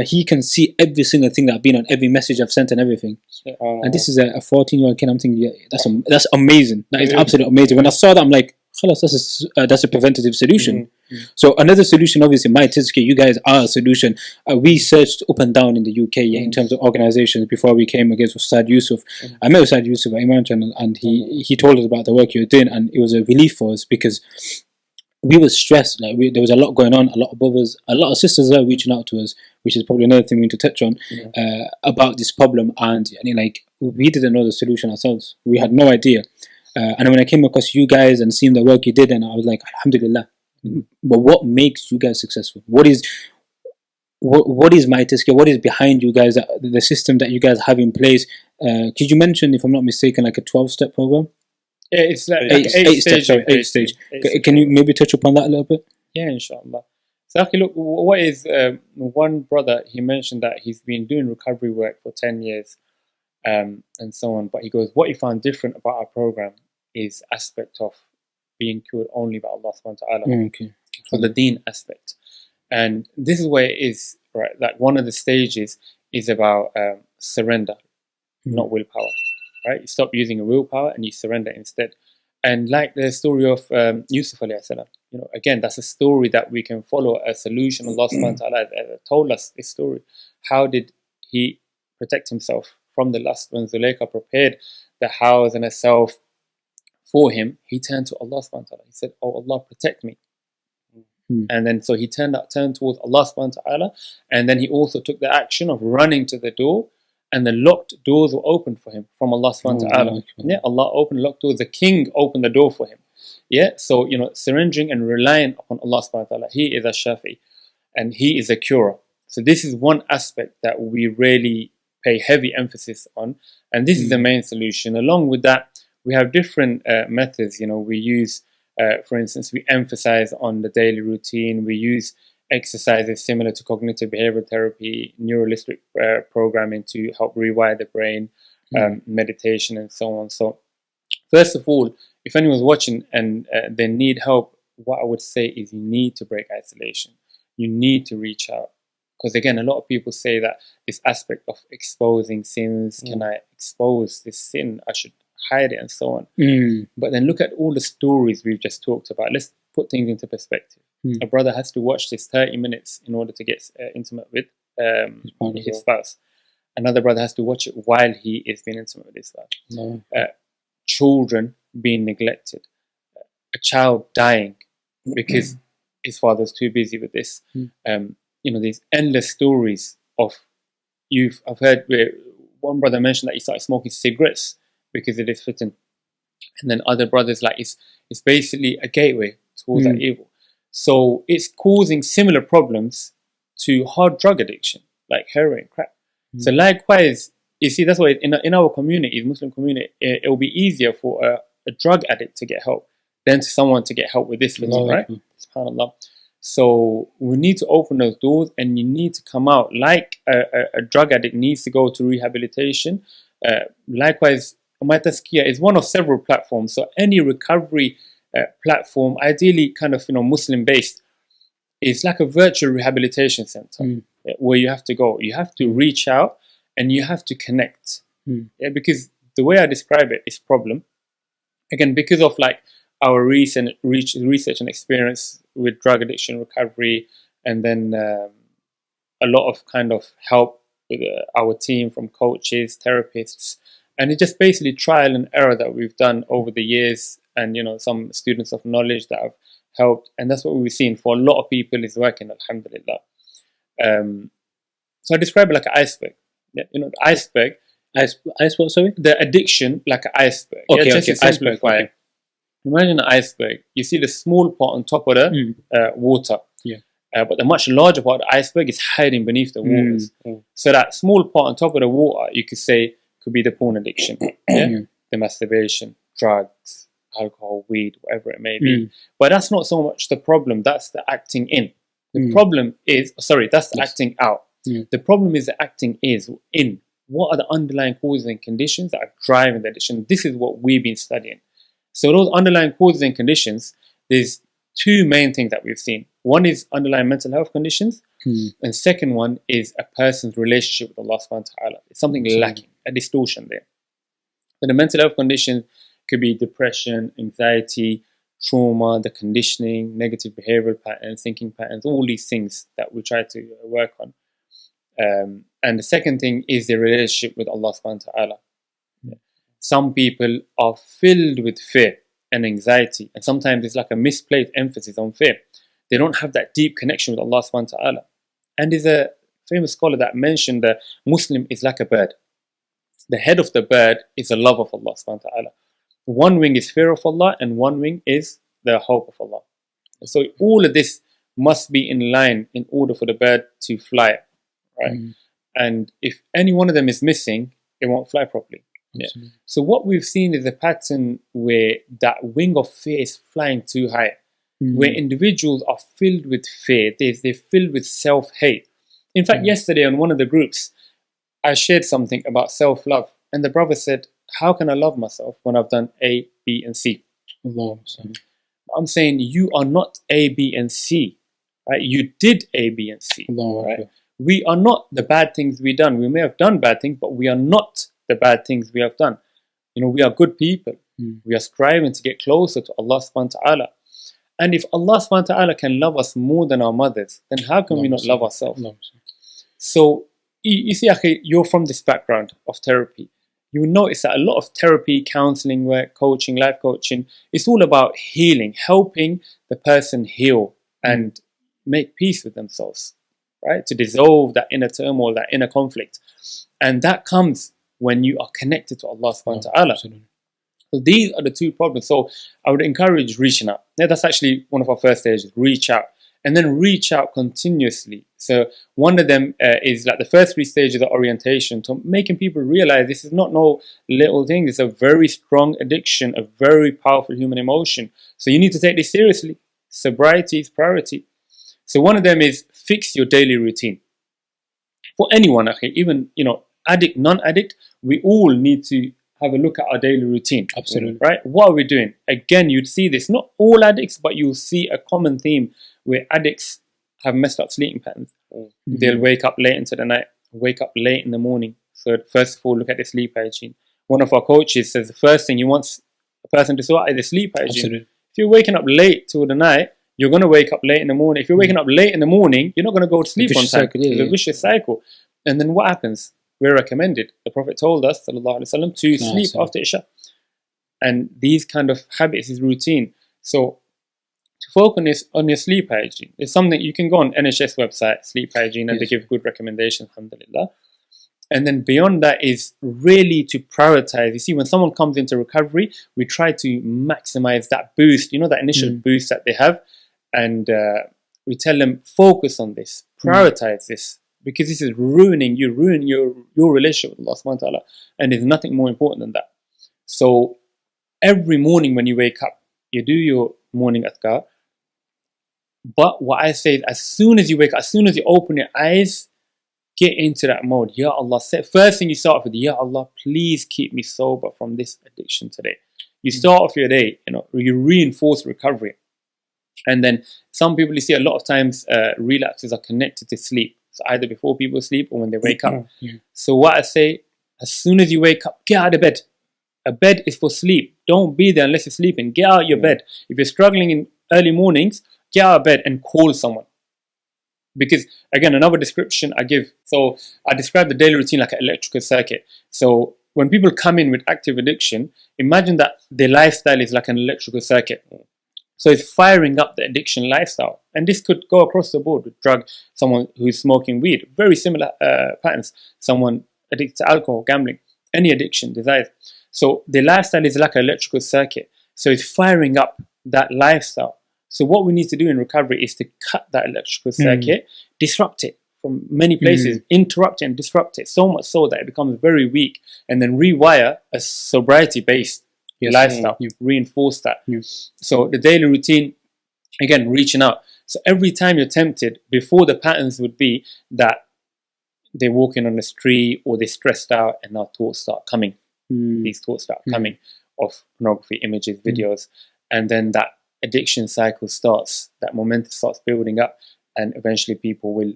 he can see every single thing that I've been on, every message I've sent and everything. And this is a 14-year-old kid. I'm thinking, that's amazing. That is absolutely amazing. When I saw that, I'm like, that's a preventative solution. So another solution, obviously, MyTazkiyah, you guys are a solution. We searched up and down in the UK in terms of organizations before we came against Ustad Yusuf. I met Ustad Yusuf at Iman Channel, and he told us about the work you were doing, and it was a relief for us because we were stressed. Like, there was a lot going on, a lot of brothers, a lot of sisters are reaching out to us, which is probably another thing we need to touch on about this problem. And we didn't know the solution ourselves. We had no idea. And when I came across you guys and seeing the work you did, and I was like, alhamdulillah. But what makes you guys successful? What is MyTazkiyah? What is behind you guys? The system that you guys have in place? Could you mention, if I'm not mistaken, like a 12-step program? Yeah, it's like eight stage. Can you maybe touch upon that a little bit? Yeah, inshallah. So, look, what is one brother? He mentioned that he's been doing recovery work for 10 years, and so on. But he goes, what he found different about our program is aspect of being cured only by Allah subhanahu wa ta'ala. So the deen aspect. And this is where it is, right? Like, one of the stages is about surrender, not willpower, right? You stop using your willpower and you surrender instead. And like the story of Yusuf alayhi salam, again, that's a story that we can follow, a solution. Allah subhanahu wa ta'ala told us this story. How did he protect himself from the lust? When Zuleika prepared the house and herself for him, he turned to Allah subhanahu wa ta'ala. He said, oh Allah, protect me. And then so he turned towards Allah subhanahu wa ta'ala, and then he also took the action of running to the door, and the locked doors were opened for him from Allah subhanahu wa ta'ala. Allah opened locked doors. The king opened the door for him. So surrendering and relying upon Allah subhanahu wa ta'ala. He is a shafi and he is a curer. So this is one aspect that we really pay heavy emphasis on, and this is the main solution. Along with that, we have different methods. We use, for instance, we emphasize on the daily routine. We use exercises similar to cognitive behavioral therapy, neuralistic programming to help rewire the brain, meditation, and so on. So, first of all, if anyone's watching and they need help, what I would say is you need to break isolation. You need to reach out. Because again, a lot of people say that this aspect of exposing sins, can I expose this sin? I should hide it and so on. But then look at all the stories we've just talked about. Let's put things into perspective. A brother has to watch this 30 minutes in order to get intimate with his spouse. Another brother has to watch it while he is being intimate with his spouse. Children being neglected. A child dying because his father's too busy with this. These endless stories of youth. I've heard where one brother mentioned that he started smoking cigarettes because of this fitting. And then other brothers, like it's basically a gateway towards that evil. So it's causing similar problems to hard drug addiction, like heroin, crack. So likewise, you see, that's why in our community, Muslim community, it will be easier for a drug addict to get help than to someone to get help with this, right? SubhanAllah. So we need to open those doors, and you need to come out like a drug addict needs to go to rehabilitation. Likewise, MyTazkiyah is one of several platforms. So any recovery platform, ideally kind of Muslim based, is like a virtual rehabilitation center where you have to go. You have to reach out and you have to connect. Because the way I describe it is problem. Again, because of like our recent research and experience with drug addiction recovery, and then a lot of kind of help with our team from coaches, therapists, and it's just basically trial and error that we've done over the years, and some students of knowledge that have helped, and that's what we've seen for a lot of people is working, alhamdulillah. So I describe it like an iceberg. The iceberg. Iceberg, sorry? The addiction like an iceberg. Okay, just to simplify. Okay. Imagine an iceberg. You see the small part on top of the water. But the much larger part of the iceberg is hiding beneath the waters. So that small part on top of the water, you could say, could be the porn addiction, the masturbation, drugs, alcohol, weed, whatever it may be. But that's not so much the problem. That's the acting in. The problem is, that's the acting out. The problem is the acting is in. What are the underlying causes and conditions that are driving the addiction? This is what we've been studying. So those underlying causes and conditions, there's two main things that we've seen. One is underlying mental health conditions, and second one is a person's relationship with Allah subhanahu wa ta'ala. It's something lacking, a distortion there. So the mental health conditions could be depression, anxiety, trauma, the conditioning, negative behavioral patterns, thinking patterns, all these things that we try to work on. And the second thing is the relationship with Allah subhanahu wa ta'ala. Some people are filled with fear and anxiety, and sometimes it's like a misplaced emphasis on fear. They don't have that deep connection with Allah subhanahu wa ta'ala. And there's a famous scholar that mentioned that Muslim is like a bird. The head of the bird is the love of Allah subhanahu wa ta'ala. One wing is fear of Allah, and one wing is the hope of Allah. So all of this must be in line in order for the bird to fly, right? And if any one of them is missing, it won't fly properly. So what we've seen is a pattern where that wing of fear is flying too high, where individuals are filled with fear. They're filled with self-hate. In fact, yesterday on one of the groups, I shared something about self-love, and the brother said, how can I love myself when I've done A, B, and C? I'm saying you are not A, B, and C, right? You did A, B, and C, right? We are not the bad things we've done. We may have done bad things, but we are not the bad things we have done. We are good people. We are striving to get closer to Allah subhanahu wa ta'ala. And if Allah subhanahu wa ta'ala can love us more than our mothers, then how can we not love ourselves? So you see, Akhi, you're from this background of therapy. You will notice that a lot of therapy, counseling work, coaching, life coaching, it's all about healing, helping the person heal and make peace with themselves, right? To dissolve that inner turmoil, that inner conflict. And that comes when you are connected to Allah subhanahu wa ta'ala. So these are the two problems. So I would encourage reaching out. That's actually one of our first stages, reach out. And then reach out continuously. So one of them is like the first 3 stages of orientation, to making people realize this is not no little thing. It's a very strong addiction, a very powerful human emotion. So you need to take this seriously. Sobriety is priority. So one of them is fix your daily routine. For anyone, even addict, non-addict, we all need to have a look at our daily routine. Absolutely. Right? What are we doing? Again, you'd see this, not all addicts, but you'll see a common theme where addicts have messed up sleeping patterns. They'll wake up late into the night, wake up late in the morning. So first of all, look at the sleep hygiene. One of our coaches says the first thing you want a person to sort out is the sleep hygiene. Absolutely. If you're waking up late till the night, you're going to wake up late in the morning. If you're waking up late in the morning, you're not going to go to sleep on time. It's a vicious cycle. And then what happens? We're recommended. The Prophet told us, sallallahu alaihi wasallam, to sleep after Isha. And these kind of habits is routine. So to focus on your sleep hygiene, it's something you can go on NHS website, sleep hygiene, and they give good recommendations, alhamdulillah. And then beyond that is really to prioritize. You see, when someone comes into recovery, we try to maximize that boost, that initial boost that they have. And we tell them, focus on this, prioritize this, because this is ruin your relationship with Allah subhanahu wa ta'ala. And there's nothing more important than that. So every morning when you wake up, you do your morning adhkar. But what I say is, as soon as you wake up, as soon as you open your eyes, get into that mode. Ya Allah, first thing you start off with, Ya Allah, please keep me sober from this addiction today. You start off your day, you reinforce recovery. And then some people, you see a lot of times relapses are connected to sleep. So either before people sleep or when they wake up. So what I say, as soon as you wake up, get out of bed. A bed is for sleep. Don't be there unless you're sleeping. Get out of your bed. If you're struggling in early mornings, get out of bed and call someone. Because again, another description I give, so I describe the daily routine like an electrical circuit. So when people come in with active addiction, imagine that their lifestyle is like an electrical circuit. So it's firing up the addiction lifestyle. And this could go across the board with drug, someone who's smoking weed, very similar patterns, someone addicted to alcohol, gambling, any addiction, desires. So the lifestyle is like an electrical circuit. So it's firing up that lifestyle. So what we need to do in recovery is to cut that electrical circuit, disrupt it from many places, interrupt it and disrupt it, so much so that it becomes very weak, and then rewire a sobriety-based lifestyle, reinforce that. So the daily routine, again, reaching out. So every time you're tempted, before the patterns would be that they're walking on the street or they're stressed out and our thoughts start coming. These thoughts start coming of pornography, images, videos, and then that addiction cycle starts, that momentum starts building up, and eventually people will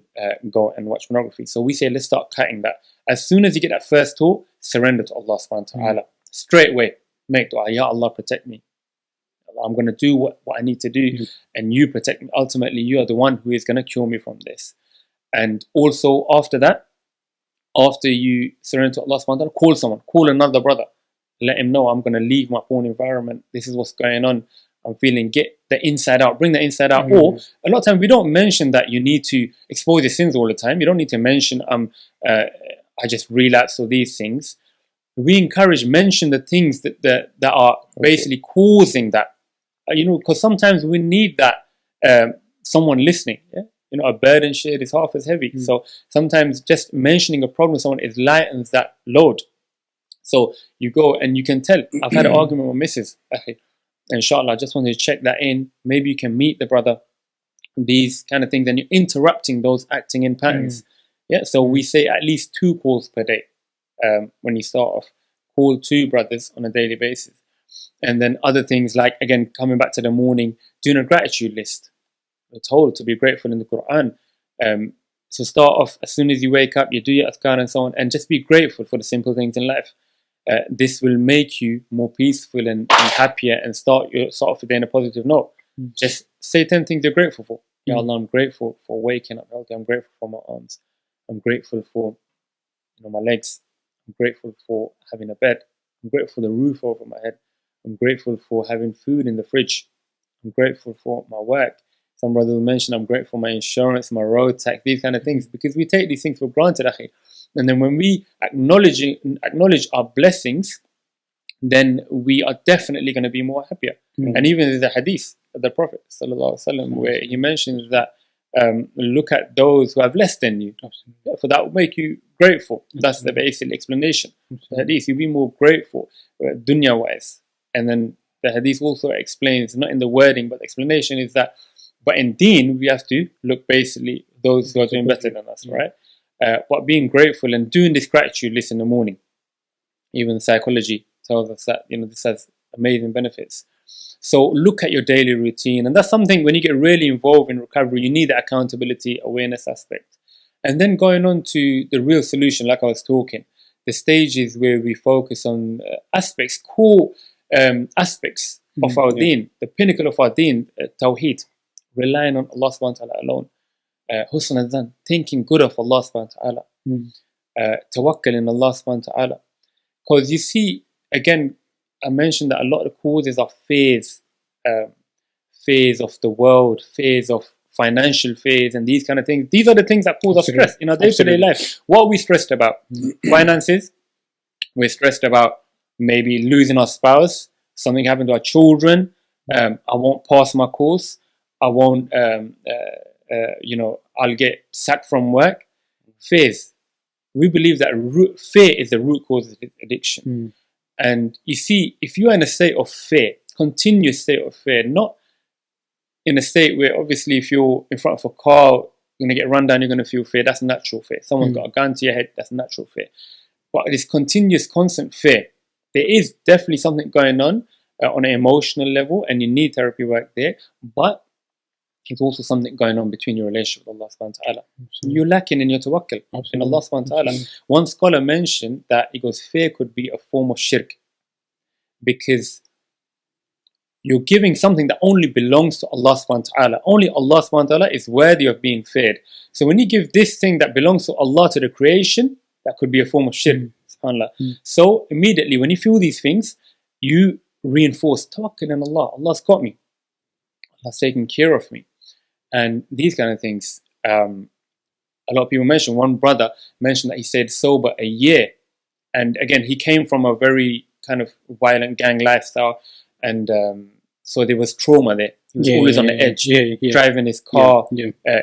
go and watch pornography. So we say, let's start cutting that. As soon as you get that first thought, surrender to Allah subhanahu wa ta'ala. Straight away, make dua, Ya Allah, protect me. I'm going to do what I need to do, and you protect me. Ultimately, you are the one who is going to cure me from this. And also after that, after you surrender to Allah subhanahu wa ta'ala, call someone, call another brother. Let him know, I'm going to leave my porn environment. This is what's going on. I'm feeling, get the inside out, bring the inside out. Or a lot of times we don't mention that you need to expose your sins all the time. You don't need to mention, I just relapsed or these things. We encourage, mention the things that are basically causing that. Because sometimes we need that, someone listening. A burden shared is half as heavy. So sometimes just mentioning a problem to someone, it lightens that load. So you go and you can tell, I've had an argument with Mrs. Inshallah, I just wanted to check that in. Maybe you can meet the brother, these kind of things, and you're interrupting those acting in patterns. So we say at least 2 calls per day. When you start off, call 2 brothers on a daily basis. And then other things like, again, coming back to the morning, doing a gratitude list. We're told to be grateful in the Quran. So start off, as soon as you wake up, you do your adhkar and so on, and just be grateful for the simple things in life. This will make you more peaceful and happier, and start off the day on a positive note. Just say 10 things you're grateful for. Ya Allah, I'm grateful for waking up healthy. I'm grateful for my arms. I'm grateful for my legs. I'm grateful for having a bed. I'm grateful for the roof over my head. I'm grateful for having food in the fridge. I'm grateful for my work. Some brothers will mention, I'm grateful for my insurance, my road tax, these kind of things, because we take these things for granted, akhi. And then when we acknowledge our blessings, then we are definitely going to be more happier. And even there's a hadith of the Prophet ﷺ where he mentions that look at those who have less than you, for that will make you grateful. That's the basic explanation. The hadith, you'll be more grateful dunya wise. And then the hadith also explains, not in the wording, but the explanation is that, but in deen, we have to look basically those who are doing better than us, right? But being grateful and doing this gratitude list in the morning, even psychology tells us that this has amazing benefits. So look at your daily routine, and that's something when you get really involved in recovery, you need that accountability, awareness aspect. And then going on to the real solution, like I was talking, the stages where we focus on aspects, core aspects of our deen, the pinnacle of our deen, tawheed, relying on Allah subhanahu wa ta'ala alone. Husn al-dhan, thinking good of Allah subhanahu wa ta'ala. Tawakkul in Allah subhanahu wa ta'ala. Because you see, again, I mentioned that a lot of causes are fears of the world, fears of financial fears and these kind of things. These are the things that cause us Absolutely. stress in our day-to-day life. What are we stressed about? Finances. We're stressed about maybe losing our spouse, something happened to our children. I won't pass my course. I won't, I'll get sacked from work. Fears. We believe that fear is the root cause of addiction. And you see, if you are in a state of fear, continuous state of fear, not in a state where obviously if you're in front of a car, you're going to get run down, you're going to feel fear. That's natural fear. Someone's got a gun to your head, that's natural fear. But this continuous, constant fear, there is definitely something going on an emotional level, and you need therapy work there. But it's also something going on between your relationship with Allah subhanahu wa ta'ala. You're lacking in your tawakkul in Allah subhanahu wa ta'ala. One scholar mentioned that he goes, fear could be a form of shirk, because you're giving something that only belongs to Allah subhanahu wa ta'ala. Only Allah subhanahu wa ta'ala is worthy of being feared. So when you give this thing that belongs to Allah to the creation, that could be a form of shirk. SubhanAllah. So immediately when you feel these things, you reinforce tawakkul in Allah. Allah's got me. Allah's taking care of me. And these kind of things, a lot of people mention. One brother mentioned that he stayed sober a year. And again, he came from a very kind of violent gang lifestyle. And so there was trauma there. He was always on the edge, driving his car,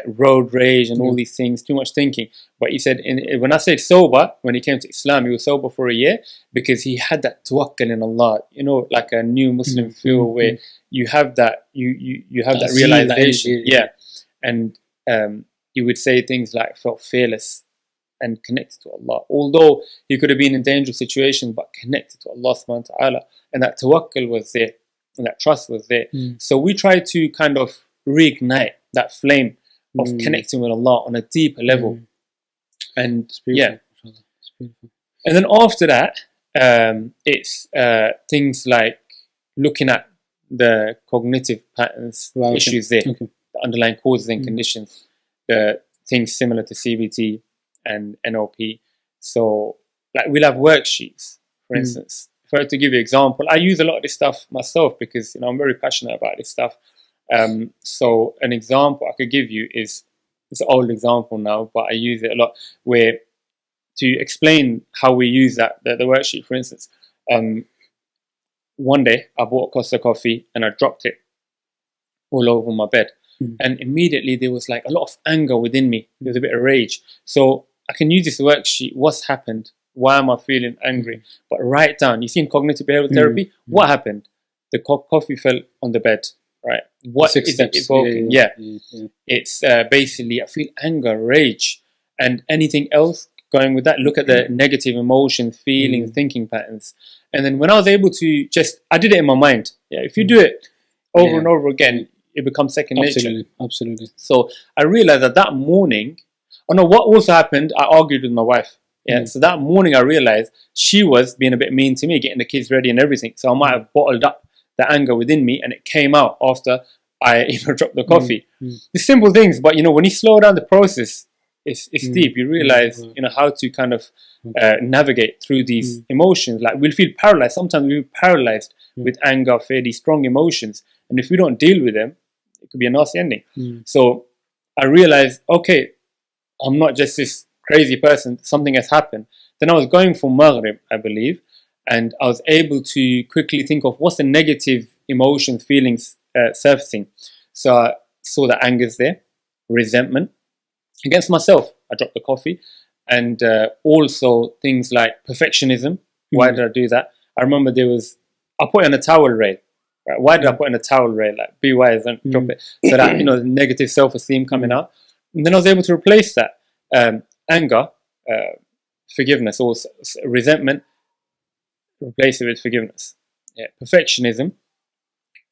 road rage and all these things, too much thinking. But he said, when I said sober, when he came to Islam, he was sober for a year because he had that tawakkul in Allah, you know, like a new Muslim feel where you have that, you have that realization. And he would say things like, felt fearless and connected to Allah. Although he could have been in dangerous situations, but connected to Allah subhanahu wa ta'ala. And that tawakkul was there. And that trust was there. So we try to kind of reignite that flame of connecting with Allah on a deeper level. And and then after that, it's things like looking at the cognitive patterns, issues there, the underlying causes and conditions, the things similar to CBT and NLP. So like we'll have worksheets, for instance. If I were to give you an example, I use a lot of this stuff myself because, you know, I'm very passionate about this stuff. So an example I could give you is, it's an old example now, but I use it a lot, where to explain how we use that, the worksheet, for instance, one day I bought a Costa coffee and I dropped it all over my bed. And immediately there was like a lot of anger within me. There was a bit of rage. So I can use this worksheet. What's happened? Why am I feeling angry? But write down. You see in cognitive behavioral therapy, what happened? The coffee fell on the bed, right? What is it evoking? It's basically, I feel anger, rage, and anything else going with that. Look at the negative emotions, feelings, thinking patterns. And then when I was able to I did it in my mind. If you do it over and over again, it becomes second nature. Absolutely. So I realized that morning, what also happened, I argued with my wife. So that morning I realized she was being a bit mean to me, getting the kids ready and everything. So I might have bottled up the anger within me, and it came out after I dropped the coffee. The simple things, but when you slow down the process, it's deep. You realize how to kind of navigate through these emotions. Like we'll feel paralyzed. Sometimes we'll be paralyzed with anger, fear, these strong emotions, and if we don't deal with them, it could be a nasty ending. So I realized, okay, I'm not just this crazy person, something has happened. Then I was going for Maghrib, I believe, and I was able to quickly think of what's the negative emotions, feelings surfacing. So I saw the anger's there, resentment against myself. I dropped the coffee, and also things like perfectionism. Why did I do that? I remember I put it on a towel rail. Right? Why did I put it on a towel rail? Like, be wise, don't drop it. So that, the negative self-esteem coming out. And then I was able to replace that. Anger, forgiveness, or resentment, replace it with forgiveness. Perfectionism,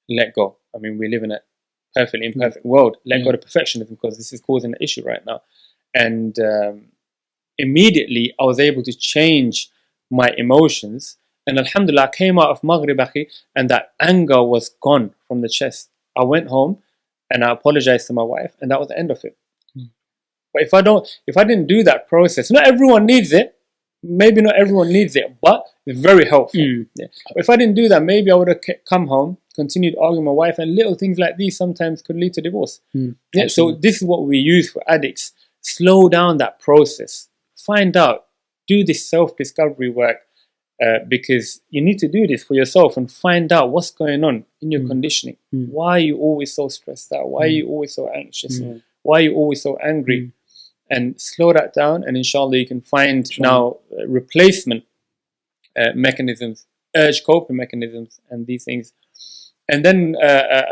let go. I mean, we live in a perfectly imperfect world. Let go of perfectionism, because this is causing an issue right now. And immediately I was able to change my emotions. And alhamdulillah, I came out of Maghrib, and that anger was gone from the chest. I went home and I apologized to my wife, and that was the end of it. But if I didn't do that process, not everyone needs it. Maybe not everyone needs it, but it's very helpful. But if I didn't do that, maybe I would have come home, continue to argue with my wife, and little things like these sometimes could lead to divorce. Yeah, so Absolutely. this is what we use for addicts. Slow down that process. Find out. Do this self-discovery work, because you need to do this for yourself and find out what's going on in your conditioning. Why are you always so stressed out? Why are you always so anxious? Why are you always so angry? And slow that down, and inshallah you can find now replacement mechanisms, urge coping mechanisms, and these things. And then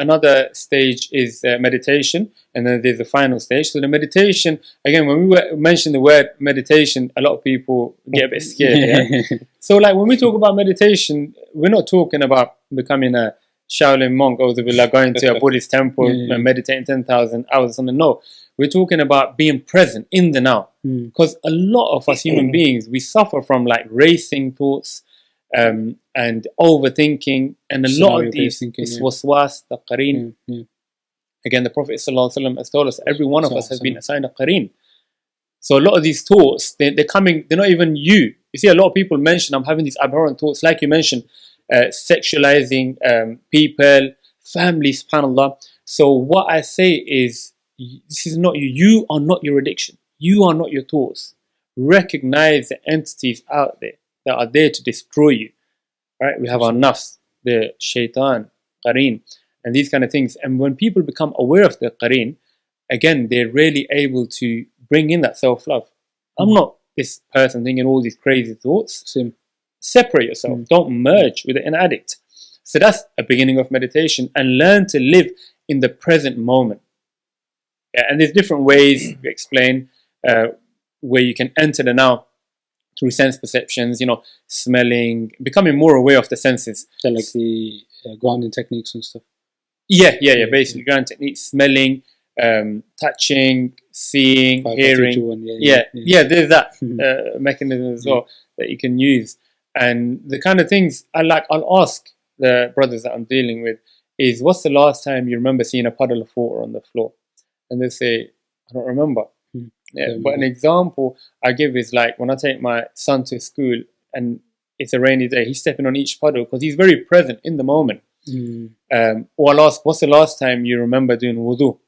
another stage is meditation, and then there's the final stage. So the meditation, again, when we mention the word meditation, a lot of people get a bit scared. Yeah? So like when we talk about meditation, we're not talking about becoming a Shaolin monk or going to a Buddhist temple and meditating 10,000 hours or something. No, we're talking about being present in the now. Because a lot of us human beings, we suffer from like racing thoughts, and overthinking, and a lot of these is waswas, the qareen. Again, the Prophet ﷺ has told us every one of us has been assigned a qareen. So a lot of these thoughts, they're coming, they're not even you. You see, a lot of people mention, I'm having these abhorrent thoughts, like you mentioned, sexualizing people, family, subhanAllah. So what I say is, this is not you. You are not your addiction. You are not your thoughts. Recognize the entities out there that are there to destroy you. Right? We have our nafs, the shaitan, qareen, and these kind of things. And when people become aware of the qareen, again, they're really able to bring in that self-love. I'm not this person thinking all these crazy thoughts. Separate yourself. Don't merge with an addict. So that's a beginning of meditation, and learn to live in the present moment. Yeah, and there's different ways we explain where you can enter the now through sense perceptions, smelling, becoming more aware of the senses. So like the grounding techniques and stuff. Yeah, basically grounding techniques, smelling, touching, seeing, hearing. There's that mechanism as well that you can use. And the kind of things I'll ask the brothers that I'm dealing with is, what's the last time you remember seeing a puddle of water on the floor? And they say, I don't remember. But an example I give is like when I take my son to school and it's a rainy day, he's stepping on each puddle because he's very present in the moment. Or I'll ask, what's the last time you remember doing wudu?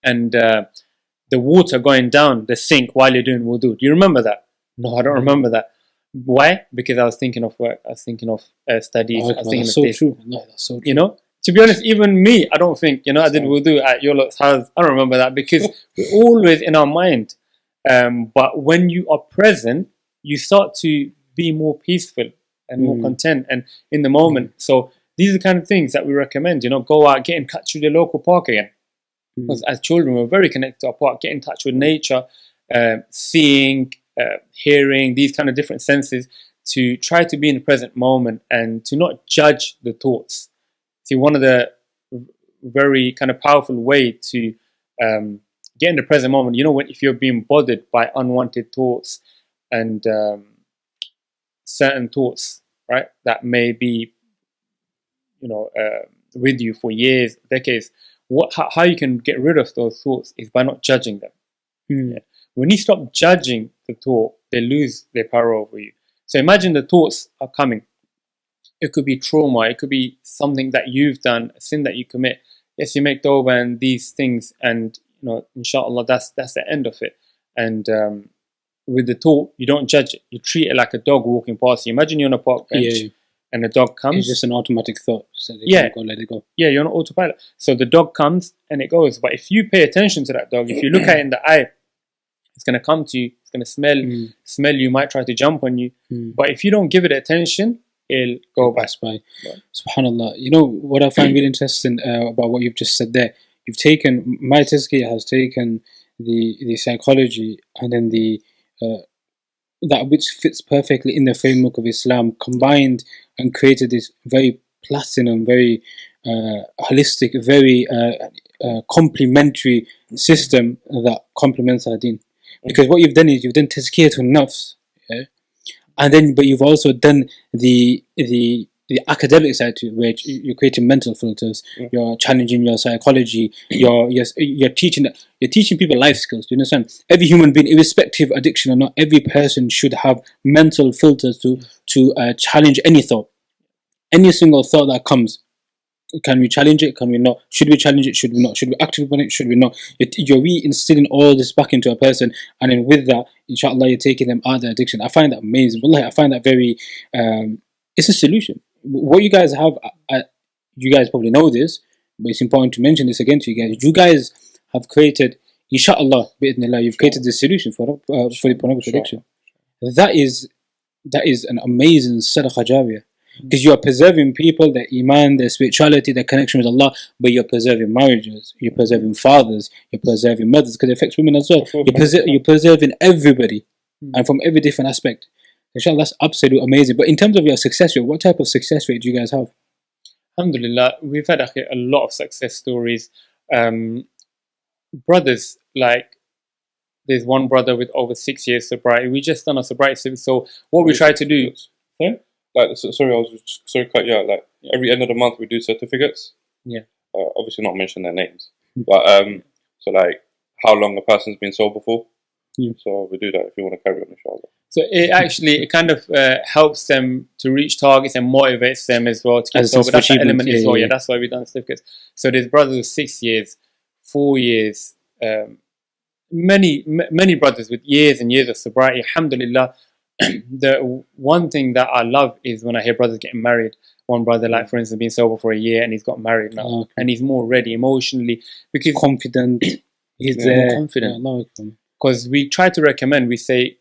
And the water going down the sink while you're doing wudu. Do you remember that? No, I don't remember that. Why? Because I was thinking of work. I was thinking of studies. I was thinking of this. True. That's so true. To be honest, even me, I don't think, I did wudu at your lot's house. I don't remember that because we're always in our mind. But when you are present, you start to be more peaceful and more content and in the moment. So these are the kind of things that we recommend, go out, get in touch with your local park again. Because as children, we're very connected to our park, get in touch with nature, seeing, hearing, these kind of different senses, to try to be in the present moment and to not judge the thoughts. See, one of the very kind of powerful way to get in the present moment, if you're being bothered by unwanted thoughts and certain thoughts, right, that may be, with you for years, decades, how you can get rid of those thoughts is by not judging them. Yeah. When you stop judging the thought, they lose their power over you. So imagine the thoughts are coming. It could be trauma. It could be something that you've done, a sin that you commit. Yes, you make tawbah and these things, and inshallah, that's the end of it. And with the thought, you don't judge it. You treat it like a dog walking past you. Imagine you're on a park bench and a dog comes. It's just an automatic thought. So let it go. Yeah, you're on autopilot. So the dog comes and it goes. But if you pay attention to that dog, if you look at it in the eye, it's going to come to you. It's going to smell you, might try to jump on you. But if you don't give it attention, it'll go by. Right. SubhanAllah. What I find really interesting about what you've just said there, you've taken, MyTazkiyah has taken the psychology and then the that which fits perfectly in the framework of Islam, combined and created this very platinum, very holistic, very complementary system that complements our deen. Because what you've done is you've done tazkiyah to nafs, and then but you've also done the academic side to it, where you're creating mental filters, you're challenging your psychology, you're teaching people life skills. Do you understand? Every human being, irrespective of addiction or not, every person should have mental filters to challenge any thought, any single thought that comes. Can we challenge it? Can we not? Should we challenge it? Should we not? Should we act upon it? Should we not? You're reinstilling all this back into a person, and then with that, inshallah, you're taking them out of the addiction. I find that amazing. Wallahi, I find that very. It's a solution. What you guys have, you guys probably know this, but it's important to mention this again to you guys. You guys have created, inshallah, bi'idhnillah, you've created this solution for the pornography addiction. That is an amazing sadaqah jariyah. Because you are preserving people, their iman, their spirituality, their connection with Allah, but you're preserving marriages, you're preserving fathers, you're preserving mothers, because it affects women as well. You're preserving everybody, and from every different aspect. Inshallah, that's absolutely amazing. But in terms of your success rate, what type of success rate do you guys have? Alhamdulillah, we've had a lot of success stories. Brothers, like, there's one brother with over 6 years sobriety. We just done a sobriety service. So what we try to do... Sorry, I was sorry, cut you out. Like, every end of the month we do certificates. Yeah. Obviously not mention their names, but so like how long the person's been sober for. Yeah. So we do that if you want to carry on, inshallah. So it kind of helps them to reach targets and motivates them as well to get sober. That's an element as well. Yeah, that's why we've done certificates. So there's brothers with 6 years, 4 years, many brothers with years and years of sobriety. Alhamdulillah. The one thing that I love is when I hear brothers getting married. One brother, like for instance, been sober for a year and he's got married now, and he's more ready emotionally because confident. He's more confident. Because we try to recommend, we say,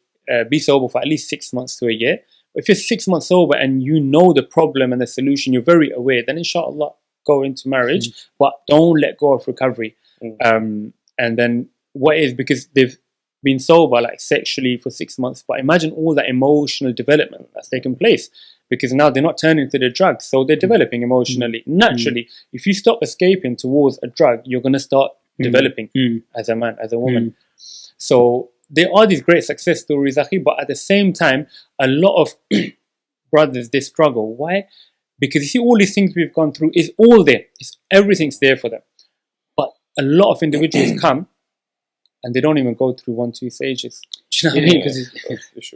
be sober for at least 6 months to a year. If you're 6 months sober and you know the problem and the solution, you're very aware, then inshallah go into marriage, but don't let go of recovery. And then what is, because they've been sober like sexually for 6 months, but imagine all that emotional development that's taken place, because now they're not turning to the drugs, so they're developing emotionally. Naturally, if you stop escaping towards a drug, you're going to start developing as a man, as a woman. So there are these great success stories, Akhi, but at the same time, a lot of brothers, they struggle. Why? Because you see, all these things we've gone through is all there. Everything's there for them. But a lot of individuals come and they don't even go through 1-2 stages. Do you know what I mean?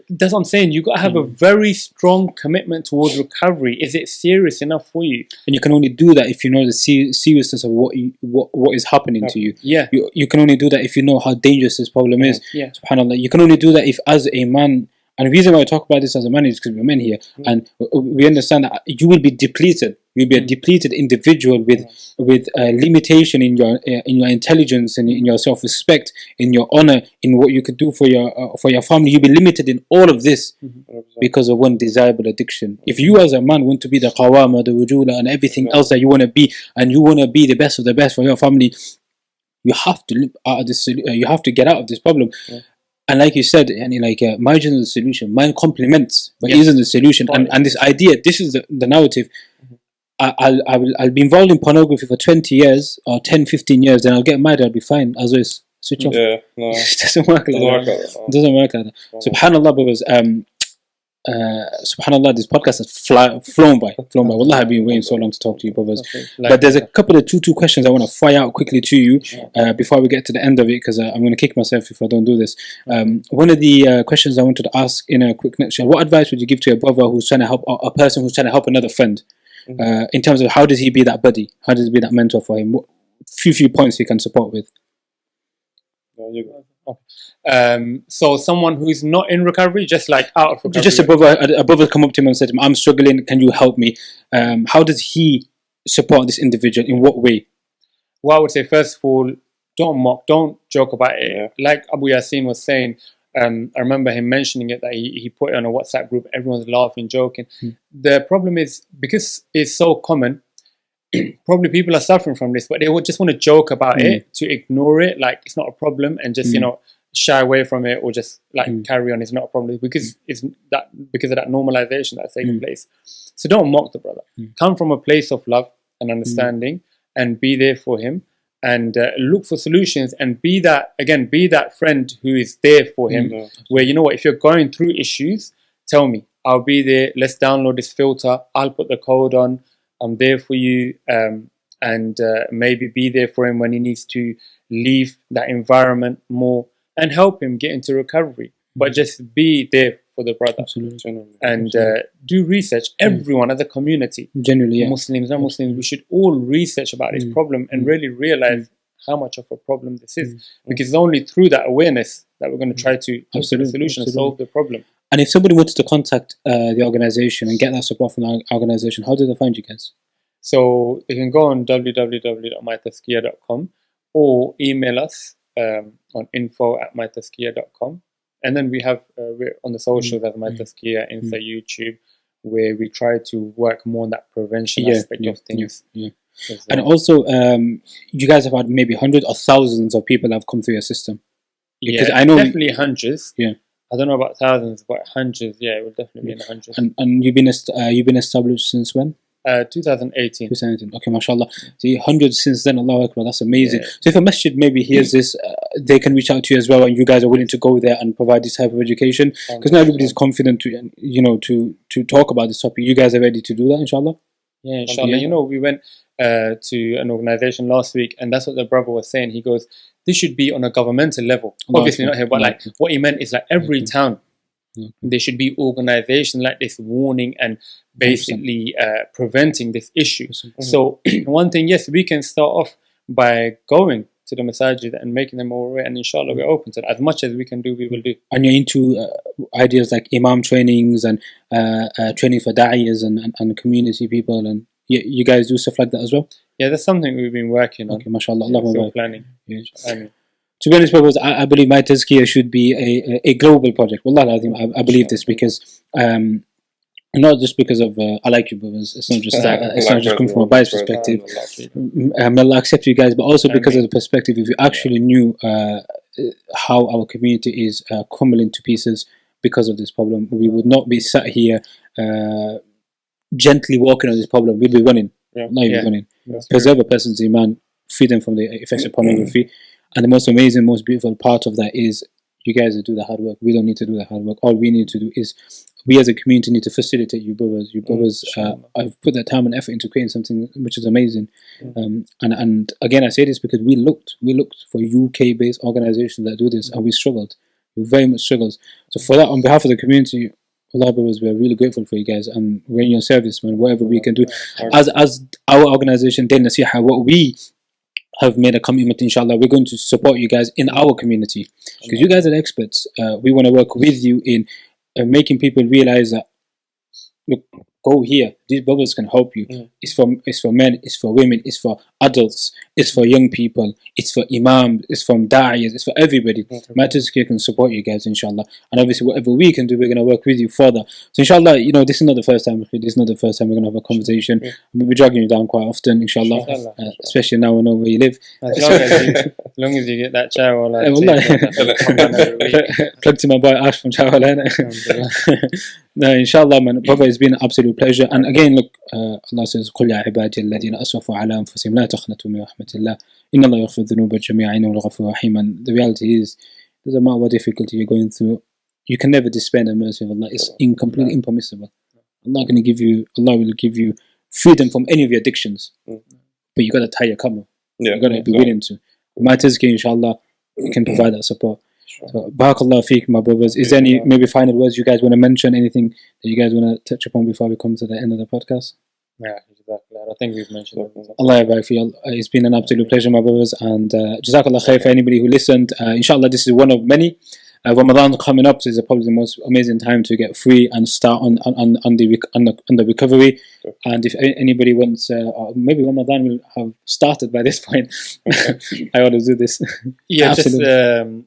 That's what I'm saying. You've got to have a very strong commitment towards recovery. Is it serious enough for you? And you can only do that if you know the seriousness of what is happening to you. Yeah. You can only do that if you know how dangerous this problem is. Yeah. SubhanAllah. You can only do that if, as a man, and the reason why I talk about this as a man is because we're men here, and we understand that you will be depleted. You'll be a depleted individual with limitation in your intelligence and in your self-respect, in your honor, in what you could do for your family. You'll be limited in all of this because of one desirable addiction. If you as a man want to be the qawama, the wujula, and everything else that you want to be, and you want to be the best of the best for your family, you have to live out of this. You have to get out of this problem. And like you said, marriage isn't the solution. Mine complements, but isn't the solution. And this idea, this is the narrative. I'll be involved in pornography for 20 years or 10, 15 years, then I'll get married, I'll be fine. As always, switch off. Yeah, no. It doesn't work like that. It doesn't work like that. SubhanAllah, brothers. SubhanAllah, this podcast has flown by. Wallah, I've been waiting so long to talk to you, brothers. But there's a couple of two questions I want to fire out quickly to you before we get to the end of it, because I'm going to kick myself if I don't do this. One of the questions I wanted to ask in a quick nutshell: what advice would you give to a brother who's trying to help a person who's trying to help another friend? In terms of how does he be that buddy? How does he be that mentor for him? What few points he can support with? So someone who's not in recovery, just like out of recovery. Just a brother come up to him and said to him, I'm struggling, can you help me? How does he support this individual? In what way? Well, I would say, first of all, don't mock, don't joke about it. Like Abu Yaseen was saying, I remember him mentioning it, that he put it on a WhatsApp group, everyone's laughing, joking. The problem is, because it's so common, probably people are suffering from this, but they would just want to joke about it, to ignore it, like it's not a problem, and just shy away from it, or just carry on, it's not a problem, because of that normalization that's taking place. So don't mock the brother. Come from a place of love and understanding, and be there for him, and look for solutions, and be that friend who is there for him, where, you know what, if you're going through issues, tell me, I'll be there, let's download this filter, I'll put the code on, I'm there for you, and maybe be there for him when he needs to leave that environment more, and help him get into recovery. But just be there for the brother. Absolutely. And do research. Everyone as a community, Generally, yeah. Muslims, non-Muslims, we should all research about this problem and really realize how much of a problem this is. Because it's only through that awareness that we're going to try to come to the solution and solve the problem. And if somebody wanted to contact the organization and get that support from the organization, how do they find you guys? So they can go on www.mytazkiyah.com or email us on info@mytazkiyah.com. And then we have, we're on the socials as MyTazkiyah, Insta, YouTube, where we try to work more on that prevention aspect of things. Well. And also, you guys have had maybe hundreds or thousands of people that have come through your system. Because I know definitely hundreds. Yeah. I don't know about thousands, but hundreds. Yeah, it will definitely be in the hundreds. And you've been established since when? 2018. 2018. Okay, mashallah. See, hundreds since then. Allahu Akbar. That's amazing. So if a masjid maybe hears this, they can reach out to you as well, and you guys are willing to go there and provide this type of education. Because not everybody is confident to, to talk about this topic. You guys are ready to do that, inshallah. Yeah, inshallah. We went to an organization last week, and that's what the brother was saying. He goes, this should be on a governmental level. Obviously not here, but like what he meant is like every town, there should be organizations like this warning and basically preventing this issue. So one thing, yes, we can start off by going to the masajid and making them more aware, and inshallah we're open to that. As much as we can do, we will do. And you're into ideas like imam trainings and training for da'iyas and community people, and you guys do stuff like that as well? Yeah, that's something we've been working on. Okay, mashallah. Still planning. Yeah. To be honest, brothers, I believe MyTazkiyah should be a global project. Wallah, I believe this because not just because of I like you, brothers. It's not just that. It's not just coming from a biased perspective. May Allah accept you guys, but also because of the perspective. If you actually knew how our community is crumbling to pieces because of this problem, we would not be sat here gently walking on this problem. We'd be running. Running. Preserve a person's iman, free them from the effects of pornography. And the most amazing, most beautiful part of that is you guys do the hard work. We don't need to do the hard work. All we need to do is, we as a community need to facilitate you brothers. You brothers have put their time and effort into creating something which is amazing. And again, I say this because we looked for UK-based organizations that do this, and we struggled. We very much struggled. So for that, on behalf of the community, Allah brothers, we're really grateful for you guys, and we're in your service, man. Whatever we can do, as our organization, Din Nasiha, what we have made a commitment, inshallah, we're going to support you guys in our community, because you guys are the experts. We want to work with you in making people realize that, look, go here, these brothers can help you. It's for men, it's for women, it's for adults, it's for young people, it's for imams, it's from da'iyas, it's for everybody. MyTazkiyah can support you guys, inshallah. And obviously whatever we can do, we're going to work with you further. So inshallah, this is not the first time we're going to have a conversation. We'll be dragging you down quite often, inshallah. Especially now we know where you live. As long as you get that shower, plug to my boy Ash from Chawala. No, inshallah, man. Brother, it's been an absolute pleasure. And again, look, Allah says, قُلْ يَا عِبَادِي الَّذِينَ أَسْرَفُوا عَلَىٰ أَنفُسِهِمْ لَا تَقْنَطُوا مِنْ رَحْمَةِ اللَّهِ إِنَّ اللَّهَ يَغْفِرُ الذُّنُوبَ جَمِيعًا إِنَّهُ هُوَ الْغَفُورُ الرَّحِيمُ. And the reality is, it doesn't matter what difficulty you're going through, you can never despair the mercy of Allah. It's completely impermissible. Allah will give you freedom from any of your addictions. But you got to tie your camel. You got to be willing to. MyTazkiyah, inshallah, you can provide that support. So, barakallah feek, my brothers. Is there any maybe final words you guys want to mention? Anything that you guys want to touch upon before we come to the end of the podcast? Yeah, exactly. I think we've mentioned it. Allah yabarak fi. It's been an absolute pleasure, my brothers, and jazakallah khair for anybody who listened. Inshallah, this is one of many. Ramadan coming up, so it's probably the most amazing time to get free and start on the recovery. And if anybody wants, maybe Ramadan will have started by this point. I ought to do this. Yeah, just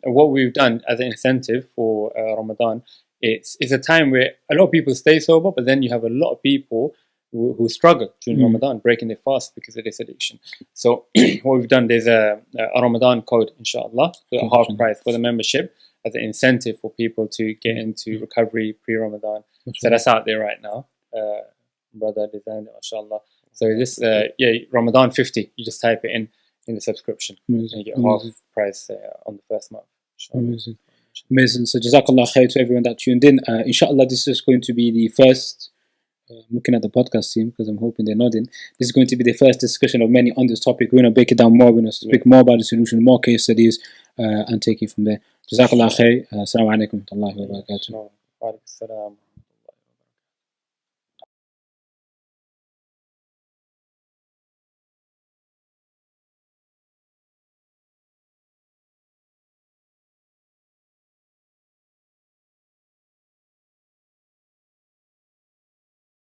what we've done as an incentive for Ramadan, it's a time where a lot of people stay sober, but then you have a lot of people who struggle during Ramadan, breaking their fast because of this addiction. So what we've done, there's a Ramadan code, inshallah, a half price for the membership, as an incentive for people to get into recovery pre-Ramadan. So that's out there right now. Brother designed it, mashallah. So this, Ramadan 50. You just type it in the subscription. And you get half price on the first month. Amazing. So jazakallah khair to everyone that tuned in. Inshallah, this is going to be the first, I'm looking at the podcast team because I'm hoping they're nodding. This is going to be the first discussion of many on this topic. We're going to break it down more. We're going to speak more about the solution, more case studies, and take it from there. Jazakallah khair. Assalamu alaikum wa rahmatullahi wa barakatuh. Wa alaikum salam.